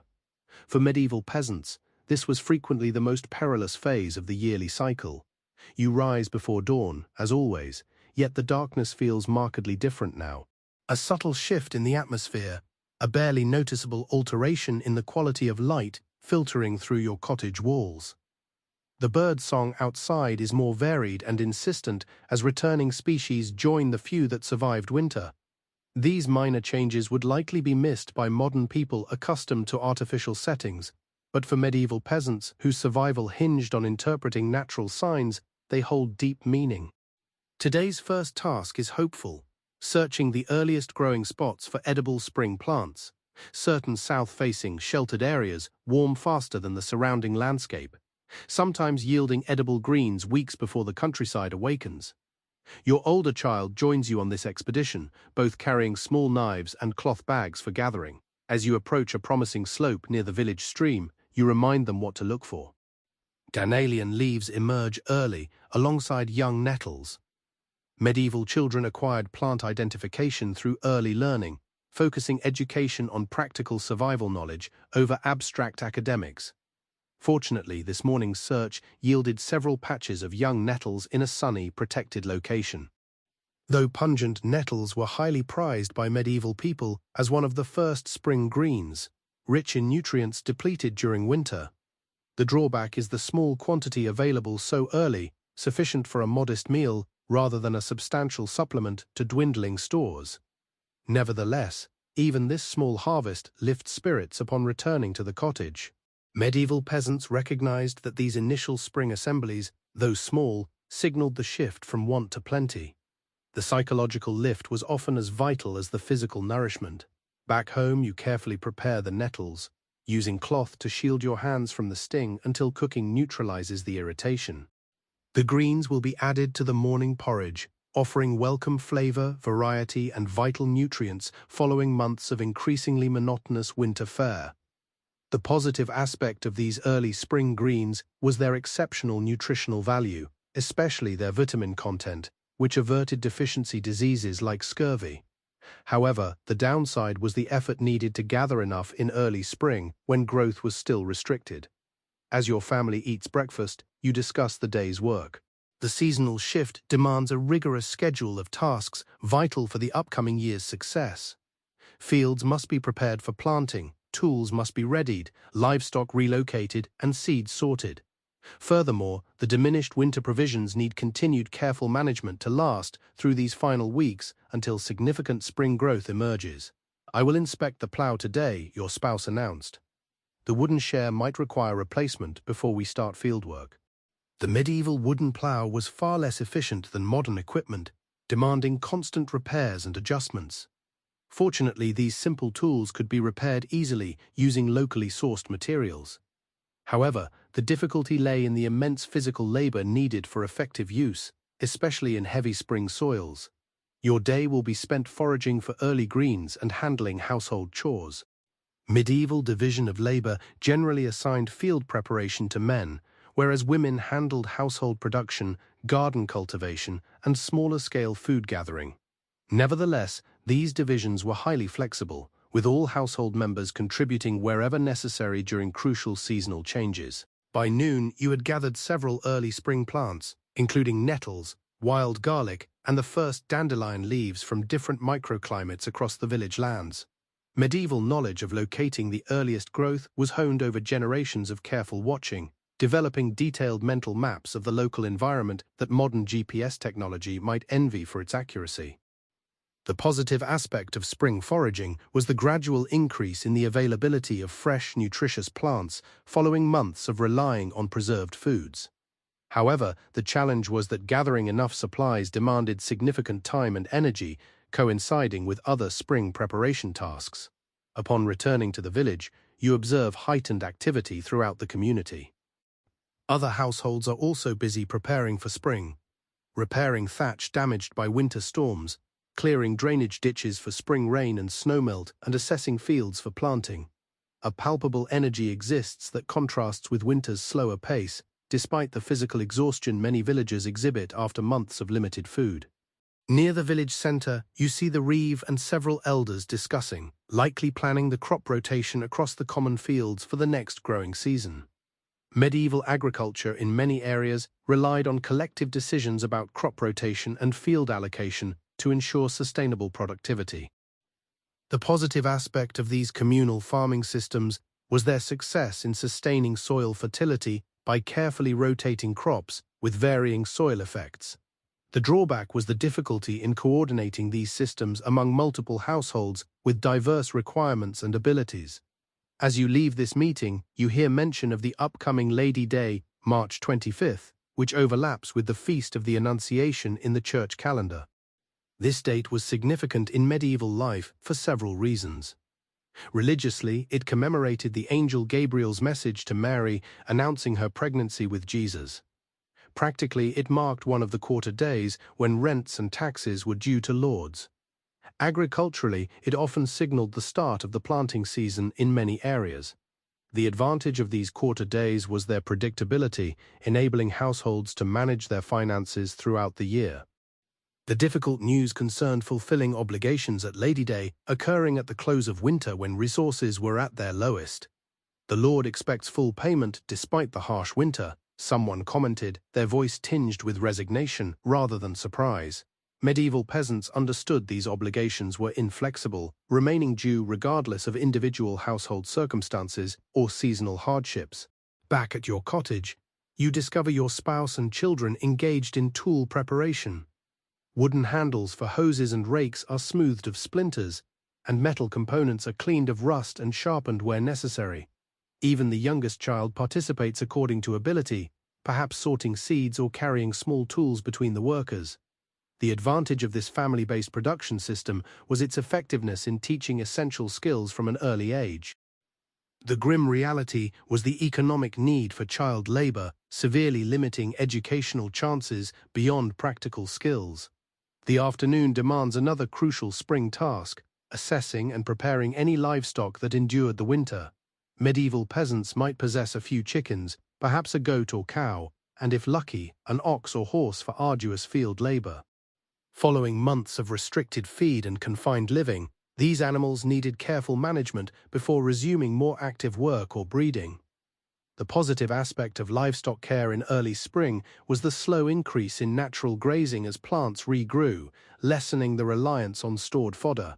For medieval peasants, this was frequently the most perilous phase of the yearly cycle. You rise before dawn, as always, yet the darkness feels markedly different now. A subtle shift in the atmosphere, a barely noticeable alteration in the quality of light filtering through your cottage walls. The bird song outside is more varied and insistent as returning species join the few that survived winter. These minor changes would likely be missed by modern people accustomed to artificial settings, but for medieval peasants whose survival hinged on interpreting natural signs, they hold deep meaning. Today's first task is hopeful, searching the earliest growing spots for edible spring plants. Certain south-facing, sheltered areas warm faster than the surrounding landscape, sometimes yielding edible greens weeks before the countryside awakens. Your older child joins you on this expedition, both carrying small knives and cloth bags for gathering. As you approach a promising slope near the village stream, you remind them what to look for. Ghanaian leaves emerge early alongside young nettles. Medieval children acquired plant identification through early learning, focusing education on practical survival knowledge over abstract academics. Fortunately, this morning's search yielded several patches of young nettles in a sunny, protected location. Though pungent nettles were highly prized by medieval people as one of the first spring greens, rich in nutrients depleted during winter, the drawback is the small quantity available so early, sufficient for a modest meal rather than a substantial supplement to dwindling stores. Nevertheless, even this small harvest lifts spirits upon returning to the cottage. Medieval peasants recognized that these initial spring assemblies, though small, signaled the shift from want to plenty. The psychological lift was often as vital as the physical nourishment. Back home, you carefully prepare the nettles, using cloth to shield your hands from the sting until cooking neutralizes the irritation. The greens will be added to the morning porridge, offering welcome flavor, variety, and vital nutrients following months of increasingly monotonous winter fare. The positive aspect of these early spring greens was their exceptional nutritional value, especially their vitamin content, which averted deficiency diseases like scurvy. However, the downside was the effort needed to gather enough in early spring when growth was still restricted. As your family eats breakfast, you discuss the day's work. The seasonal shift demands a rigorous schedule of tasks vital for the upcoming year's success. Fields must be prepared for planting, tools must be readied, livestock relocated, and seeds sorted. Furthermore, the diminished winter provisions need continued careful management to last through these final weeks until significant spring growth emerges. "I will inspect the plough today," your spouse announced. The wooden share might require replacement before we start fieldwork. The medieval wooden plough was far less efficient than modern equipment, demanding constant repairs and adjustments. Fortunately, these simple tools could be repaired easily using locally sourced materials. However, the difficulty lay in the immense physical labor needed for effective use, especially in heavy spring soils. Your day will be spent foraging for early greens and handling household chores. Medieval division of labor generally assigned field preparation to men, whereas women handled household production, garden cultivation, and smaller-scale food gathering. Nevertheless, these divisions were highly flexible, with all household members contributing wherever necessary during crucial seasonal changes. By noon, you had gathered several early spring plants, including nettles, wild garlic, and the first dandelion leaves from different microclimates across the village lands. Medieval knowledge of locating the earliest growth was honed over generations of careful watching, developing detailed mental maps of the local environment that modern GPS technology might envy for its accuracy. The positive aspect of spring foraging was the gradual increase in the availability of fresh, nutritious plants following months of relying on preserved foods. However, the challenge was that gathering enough supplies demanded significant time and energy, coinciding with other spring preparation tasks. Upon returning to the village, you observe heightened activity throughout the community. Other households are also busy preparing for spring, repairing thatch damaged by winter storms, clearing drainage ditches for spring rain and snowmelt, and assessing fields for planting. A palpable energy exists that contrasts with winter's slower pace, despite the physical exhaustion many villagers exhibit after months of limited food. Near the village center, you see the reeve and several elders discussing, likely planning the crop rotation across the common fields for the next growing season. Medieval agriculture in many areas relied on collective decisions about crop rotation and field allocation to ensure sustainable productivity. The positive aspect of these communal farming systems was their success in sustaining soil fertility by carefully rotating crops with varying soil effects. The drawback was the difficulty in coordinating these systems among multiple households with diverse requirements and abilities. As you leave this meeting, you hear mention of the upcoming Lady Day, March 25th, which overlaps with the Feast of the Annunciation in the church calendar. This date was significant in medieval life for several reasons. Religiously, it commemorated the angel Gabriel's message to Mary announcing her pregnancy with Jesus. Practically, it marked one of the quarter days when rents and taxes were due to lords. Agriculturally, it often signaled the start of the planting season in many areas. The advantage of these quarter days was their predictability, enabling households to manage their finances throughout the year. The difficult news concerned fulfilling obligations at Lady Day, occurring at the close of winter when resources were at their lowest. "The Lord expects full payment despite the harsh winter," someone commented, their voice tinged with resignation rather than surprise. Medieval peasants understood these obligations were inflexible, remaining due regardless of individual household circumstances or seasonal hardships. Back at your cottage, you discover your spouse and children engaged in tool preparation. Wooden handles for hoses and rakes are smoothed of splinters, and metal components are cleaned of rust and sharpened where necessary. Even the youngest child participates according to ability, perhaps sorting seeds or carrying small tools between the workers. The advantage of this family-based production system was its effectiveness in teaching essential skills from an early age. The grim reality was the economic need for child labor, severely limiting educational chances beyond practical skills. The afternoon demands another crucial spring task, assessing and preparing any livestock that endured the winter. Medieval peasants might possess a few chickens, perhaps a goat or cow, and if lucky, an ox or horse for arduous field labor. Following months of restricted feed and confined living, these animals needed careful management before resuming more active work or breeding. The positive aspect of livestock care in early spring was the slow increase in natural grazing as plants regrew, lessening the reliance on stored fodder.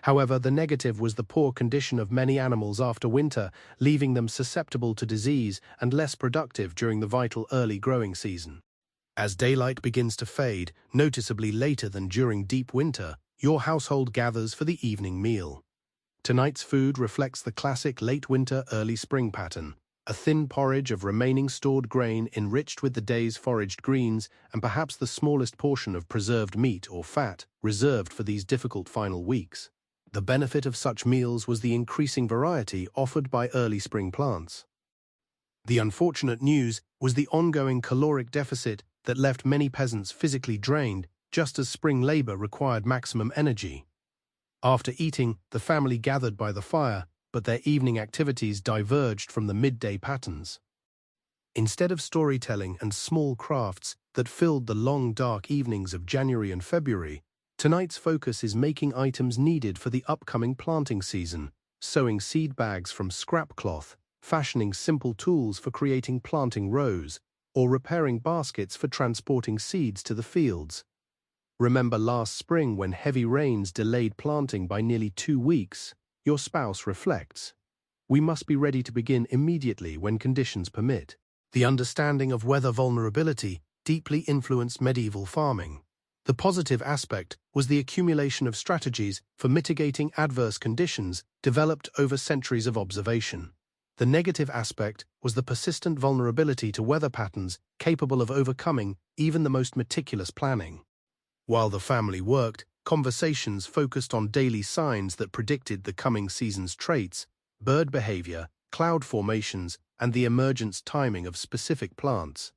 However, the negative was the poor condition of many animals after winter, leaving them susceptible to disease and less productive during the vital early growing season. As daylight begins to fade, noticeably later than during deep winter, your household gathers for the evening meal. Tonight's food reflects the classic late winter, early spring pattern: a thin porridge of remaining stored grain enriched with the day's foraged greens and perhaps the smallest portion of preserved meat or fat reserved for these difficult final weeks. The benefit of such meals was the increasing variety offered by early spring plants. The unfortunate news was the ongoing caloric deficit that left many peasants physically drained, just as spring labor required maximum energy. After eating, the family gathered by the fire, but their evening activities diverged from the midday patterns. Instead of storytelling and small crafts that filled the long dark evenings of January and February, tonight's focus is making items needed for the upcoming planting season, sewing seed bags from scrap cloth, fashioning simple tools for creating planting rows, or repairing baskets for transporting seeds to the fields. Remember last spring when heavy rains delayed planting by nearly 2 weeks? Your spouse reflects. We must be ready to begin immediately when conditions permit. The understanding of weather vulnerability deeply influenced medieval farming. The positive aspect was the accumulation of strategies for mitigating adverse conditions developed over centuries of observation. The negative aspect was the persistent vulnerability to weather patterns capable of overcoming even the most meticulous planning. While the family worked, conversations focused on daily signs that predicted the coming season's traits, bird behavior, cloud formations, and the emergence timing of specific plants.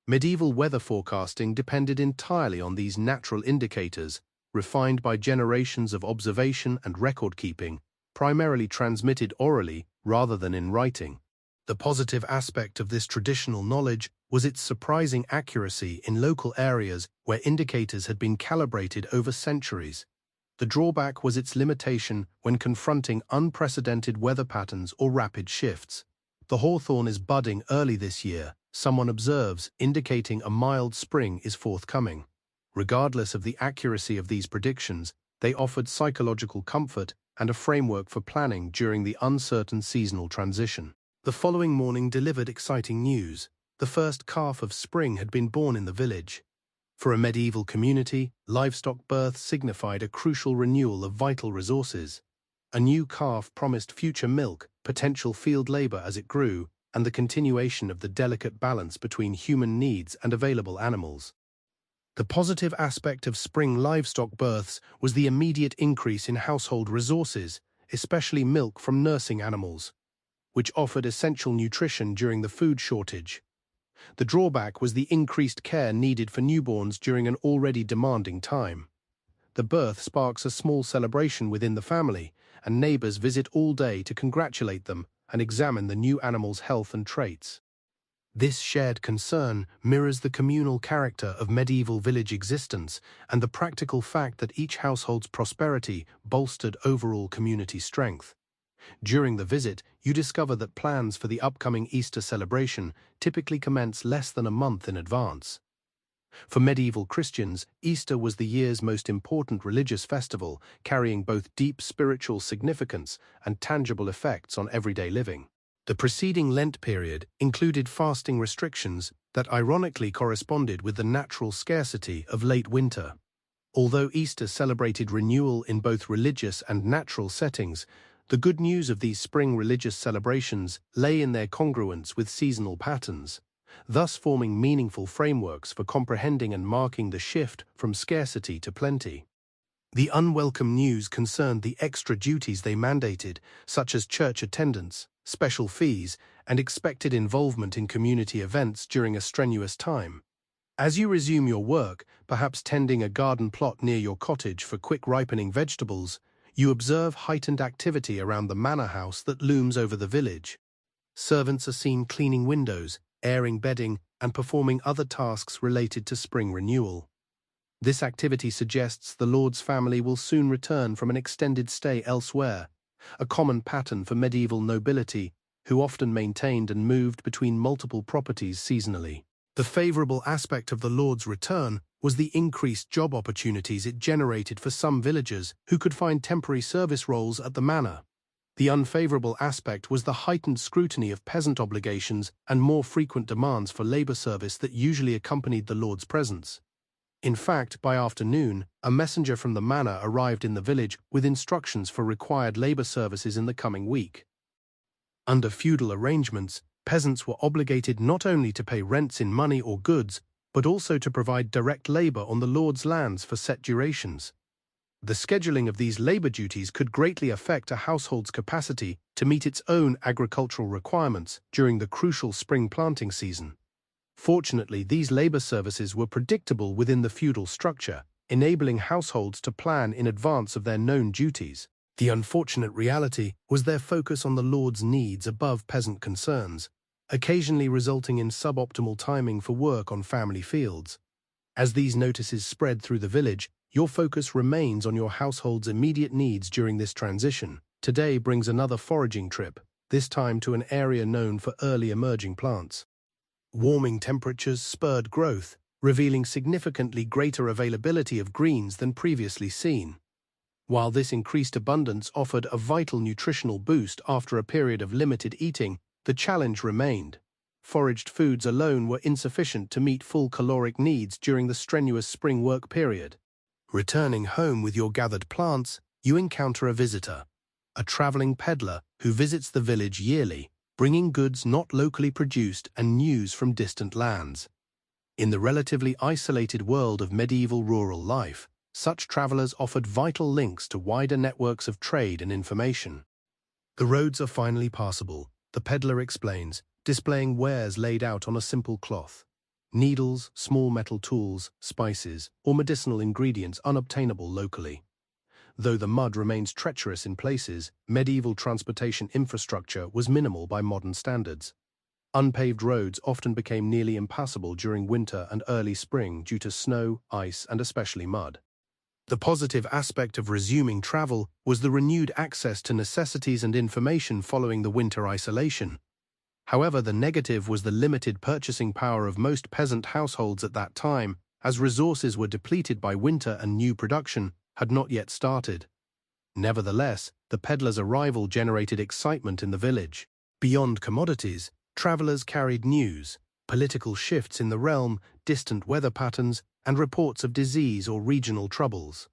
Medieval weather forecasting depended entirely on these natural indicators, refined by generations of observation and record-keeping, primarily transmitted orally rather than in writing. The positive aspect of this traditional knowledge was its surprising accuracy in local areas where indicators had been calibrated over centuries. The drawback was its limitation when confronting unprecedented weather patterns or rapid shifts. The hawthorn is budding early this year, someone observes, indicating a mild spring is forthcoming. Regardless of the accuracy of these predictions, they offered psychological comfort and a framework for planning during the uncertain seasonal transition. The following morning delivered exciting news. The first calf of spring had been born in the village. For a medieval community, livestock birth signified a crucial renewal of vital resources. A new calf promised future milk, potential field labor as it grew, and the continuation of the delicate balance between human needs and available animals. The positive aspect of spring livestock births was the immediate increase in household resources, especially milk from nursing animals, which offered essential nutrition during the food shortage. The drawback was the increased care needed for newborns during an already demanding time. The birth sparks a small celebration within the family, and neighbors visit all day to congratulate them and examine the new animal's health and traits. This shared concern mirrors the communal character of medieval village existence and the practical fact that each household's prosperity bolstered overall community strength. During the visit, you discover that plans for the upcoming Easter celebration typically commence less than a month in advance. For medieval Christians, Easter was the year's most important religious festival, carrying both deep spiritual significance and tangible effects on everyday living. The preceding Lent period included fasting restrictions that ironically corresponded with the natural scarcity of late winter. Although Easter celebrated renewal in both religious and natural settings, the good news of these spring religious celebrations lay in their congruence with seasonal patterns, thus forming meaningful frameworks for comprehending and marking the shift from scarcity to plenty. The unwelcome news concerned the extra duties they mandated, such as church attendance, special fees, and expected involvement in community events during a strenuous time. As you resume your work, perhaps tending a garden plot near your cottage for quick ripening vegetables, you observe heightened activity around the manor house that looms over the village. Servants are seen cleaning windows, airing bedding, and performing other tasks related to spring renewal. This activity suggests the Lord's family will soon return from an extended stay elsewhere, a common pattern for medieval nobility who often maintained and moved between multiple properties seasonally. The favorable aspect of the Lord's return was the increased job opportunities it generated for some villagers who could find temporary service roles at the manor. The unfavorable aspect was the heightened scrutiny of peasant obligations and more frequent demands for labor service that usually accompanied the Lord's presence. In fact, by afternoon, a messenger from the manor arrived in the village with instructions for required labor services in the coming week. Under feudal arrangements, peasants were obligated not only to pay rents in money or goods, but also to provide direct labor on the Lord's lands for set durations. The scheduling of these labor duties could greatly affect a household's capacity to meet its own agricultural requirements during the crucial spring planting season. Fortunately, these labor services were predictable within the feudal structure, enabling households to plan in advance of their known duties. The unfortunate reality was their focus on the Lord's needs above peasant concerns, occasionally resulting in suboptimal timing for work on family fields. As these notices spread through the village, your focus remains on your household's immediate needs during this transition. Today brings another foraging trip, this time to an area known for early emerging plants. Warming temperatures spurred growth, revealing significantly greater availability of greens than previously seen. While this increased abundance offered a vital nutritional boost after a period of limited eating, the challenge remained. Foraged foods alone were insufficient to meet full caloric needs during the strenuous spring work period. Returning home with your gathered plants, you encounter a visitor, a traveling peddler who visits the village yearly, bringing goods not locally produced and news from distant lands. In the relatively isolated world of medieval rural life, such travelers offered vital links to wider networks of trade and information. The roads are finally passable, the peddler explains, displaying wares laid out on a simple cloth. Needles, small metal tools, spices, or medicinal ingredients unobtainable locally. Though the mud remains treacherous in places, medieval transportation infrastructure was minimal by modern standards. Unpaved roads often became nearly impassable during winter and early spring due to snow, ice, and especially mud. The positive aspect of resuming travel was the renewed access to necessities and information following the winter isolation. However, the negative was the limited purchasing power of most peasant households at that time, as resources were depleted by winter and new production had not yet started. Nevertheless, the peddler's arrival generated excitement in the village. Beyond commodities, travelers carried news, political shifts in the realm, distant weather patterns, and reports of disease or regional troubles.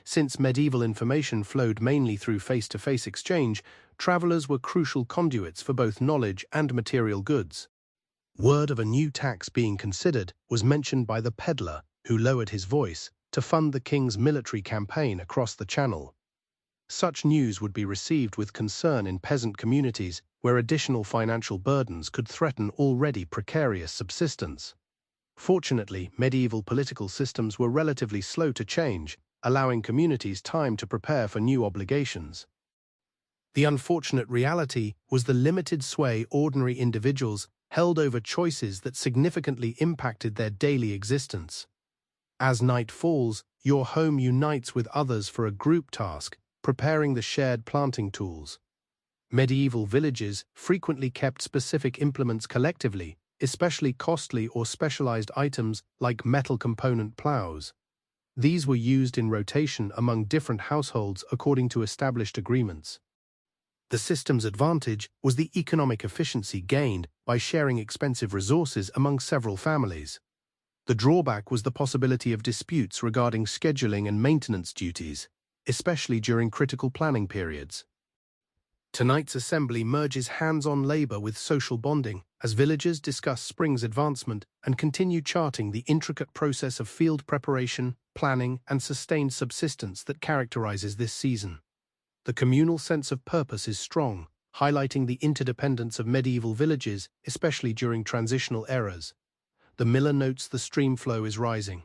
Since medieval information flowed mainly through face-to-face exchange, travelers were crucial conduits for both knowledge and material goods. Word of a new tax being considered was mentioned by the peddler, who lowered his voice to fund the king's military campaign across the Channel. Such news would be received with concern in peasant communities where additional financial burdens could threaten already precarious subsistence. Fortunately, medieval political systems were relatively slow to change, allowing communities time to prepare for new obligations. The unfortunate reality was the limited sway ordinary individuals held over choices that significantly impacted their daily existence. As night falls, your home unites with others for a group task, preparing the shared planting tools. Medieval villages frequently kept specific implements collectively, especially costly or specialized items like metal component plows. These were used in rotation among different households according to established agreements. The system's advantage was the economic efficiency gained by sharing expensive resources among several families. The drawback was the possibility of disputes regarding scheduling and maintenance duties, especially during critical planning periods. Tonight's assembly merges hands-on labor with social bonding as villagers discuss spring's advancement and continue charting the intricate process of field preparation, planning, and sustained subsistence that characterizes this season. The communal sense of purpose is strong, highlighting the interdependence of medieval villages, especially during transitional eras. The miller notes the stream flow is rising.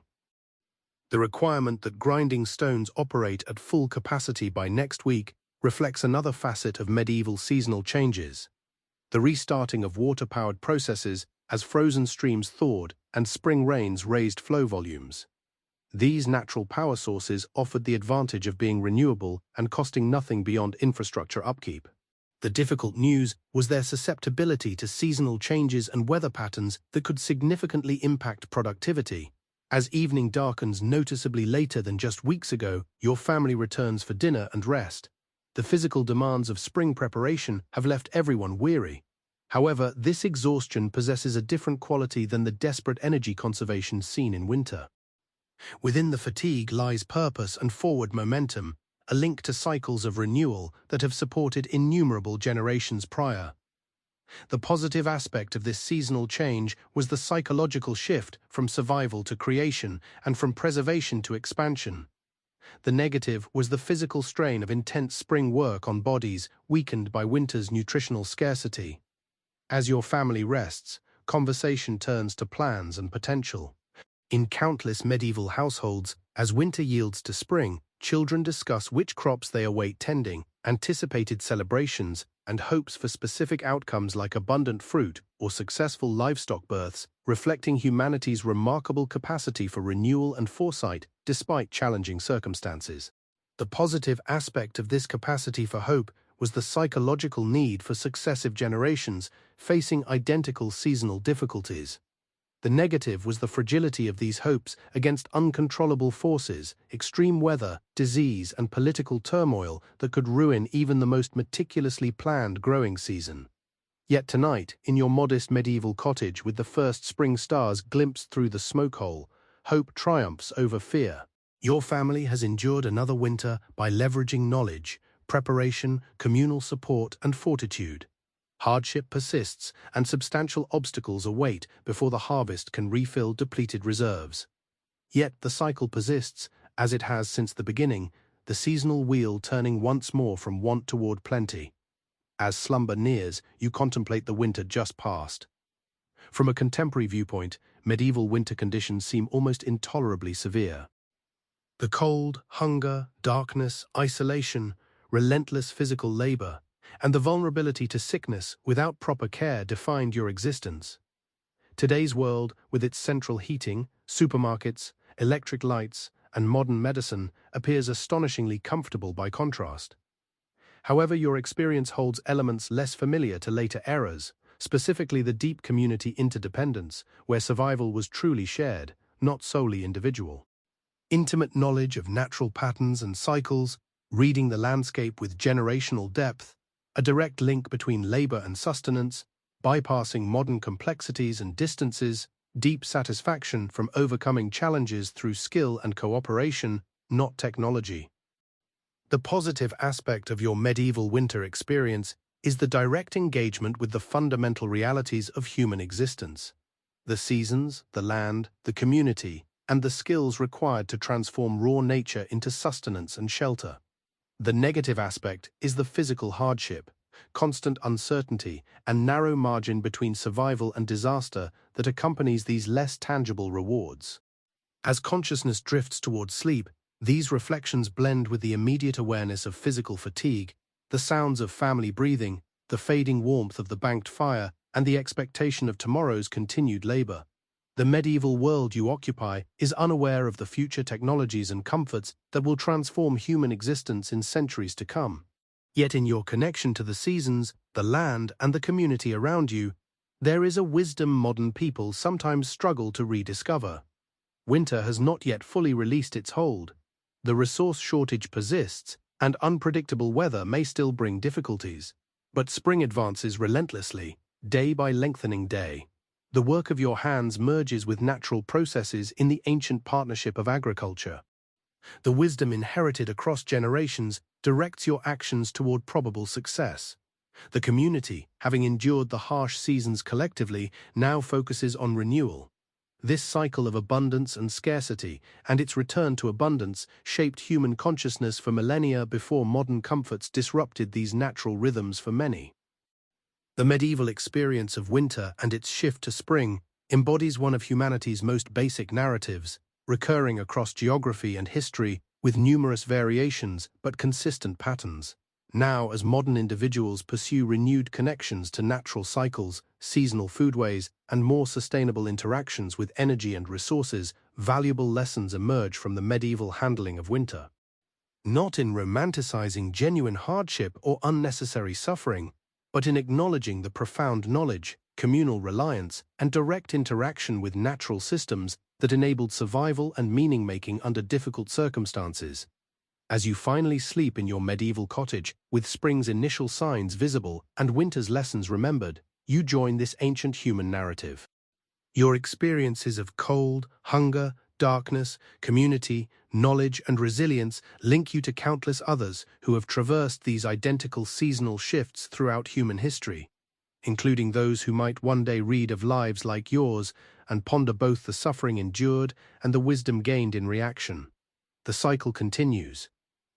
The requirement that grinding stones operate at full capacity by next week reflects another facet of medieval seasonal changes. The restarting of water-powered processes as frozen streams thawed and spring rains raised flow volumes. These natural power sources offered the advantage of being renewable and costing nothing beyond infrastructure upkeep. The difficult news was their susceptibility to seasonal changes and weather patterns that could significantly impact productivity. As evening darkens noticeably later than just weeks ago, your family returns for dinner and rest. The physical demands of spring preparation have left everyone weary. However, this exhaustion possesses a different quality than the desperate energy conservation seen in winter. Within the fatigue lies purpose and forward momentum, a link to cycles of renewal that have supported innumerable generations prior. The positive aspect of this seasonal change was the psychological shift from survival to creation and from preservation to expansion. The negative was the physical strain of intense spring work on bodies weakened by winter's nutritional scarcity. As your family rests, conversation turns to plans and potential. In countless medieval households, as winter yields to spring, children discuss which crops they await tending, anticipated celebrations, and hopes for specific outcomes like abundant fruit or successful livestock births, reflecting humanity's remarkable capacity for renewal and foresight despite challenging circumstances. The positive aspect of this capacity for hope was the psychological need for successive generations facing identical seasonal difficulties. The negative was the fragility of these hopes against uncontrollable forces, extreme weather, disease, and political turmoil that could ruin even the most meticulously planned growing season. Yet tonight, in your modest medieval cottage with the first spring stars glimpsed through the smoke hole, hope triumphs over fear. Your family has endured another winter by leveraging knowledge, preparation, communal support, and fortitude. Hardship persists, and substantial obstacles await before the harvest can refill depleted reserves. Yet the cycle persists, as it has since the beginning, the seasonal wheel turning once more from want toward plenty. As slumber nears, you contemplate the winter just past. From a contemporary viewpoint, medieval winter conditions seem almost intolerably severe. The cold, hunger, darkness, isolation, relentless physical labor, and the vulnerability to sickness without proper care defined your existence. Today's world, with its central heating, supermarkets, electric lights, and modern medicine, appears astonishingly comfortable by contrast. However, your experience holds elements less familiar to later eras, specifically the deep community interdependence, where survival was truly shared, not solely individual. Intimate knowledge of natural patterns and cycles, reading the landscape with generational depth, a direct link between labor and sustenance, bypassing modern complexities and distances, deep satisfaction from overcoming challenges through skill and cooperation, not technology. The positive aspect of your medieval winter experience is the direct engagement with the fundamental realities of human existence. The seasons, the land, the community, and the skills required to transform raw nature into sustenance and shelter. The negative aspect is the physical hardship, constant uncertainty, and narrow margin between survival and disaster that accompanies these less tangible rewards. As consciousness drifts toward sleep, these reflections blend with the immediate awareness of physical fatigue, the sounds of family breathing, the fading warmth of the banked fire, and the expectation of tomorrow's continued labor. The medieval world you occupy is unaware of the future technologies and comforts that will transform human existence in centuries to come. Yet in your connection to the seasons, the land, and the community around you, there is a wisdom modern people sometimes struggle to rediscover. Winter has not yet fully released its hold. The resource shortage persists, and unpredictable weather may still bring difficulties. But spring advances relentlessly, day by lengthening day. The work of your hands merges with natural processes in the ancient partnership of agriculture. The wisdom inherited across generations directs your actions toward probable success. The community, having endured the harsh seasons collectively, now focuses on renewal. This cycle of abundance and scarcity, and its return to abundance, shaped human consciousness for millennia before modern comforts disrupted these natural rhythms for many. The medieval experience of winter and its shift to spring embodies one of humanity's most basic narratives, recurring across geography and history with numerous variations but consistent patterns. Now, as modern individuals pursue renewed connections to natural cycles, seasonal foodways, and more sustainable interactions with energy and resources, valuable lessons emerge from the medieval handling of winter. not in romanticizing genuine hardship or unnecessary suffering, but in acknowledging the profound knowledge, communal reliance, and direct interaction with natural systems that enabled survival and meaning-making under difficult circumstances. As you finally sleep in your medieval cottage, with spring's initial signs visible and winter's lessons remembered, you join this ancient human narrative. Your experiences of cold, hunger, darkness, community, knowledge, and resilience link you to countless others who have traversed these identical seasonal shifts throughout human history, including those who might one day read of lives like yours and ponder both the suffering endured and the wisdom gained in reaction. The cycle continues.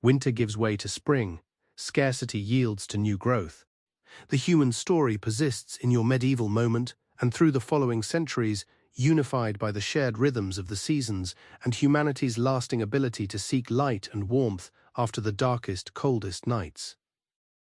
Winter gives way to spring, scarcity yields to new growth. The human story persists in your medieval moment and through the following centuries, unified by the shared rhythms of the seasons and humanity's lasting ability to seek light and warmth after the darkest, coldest nights.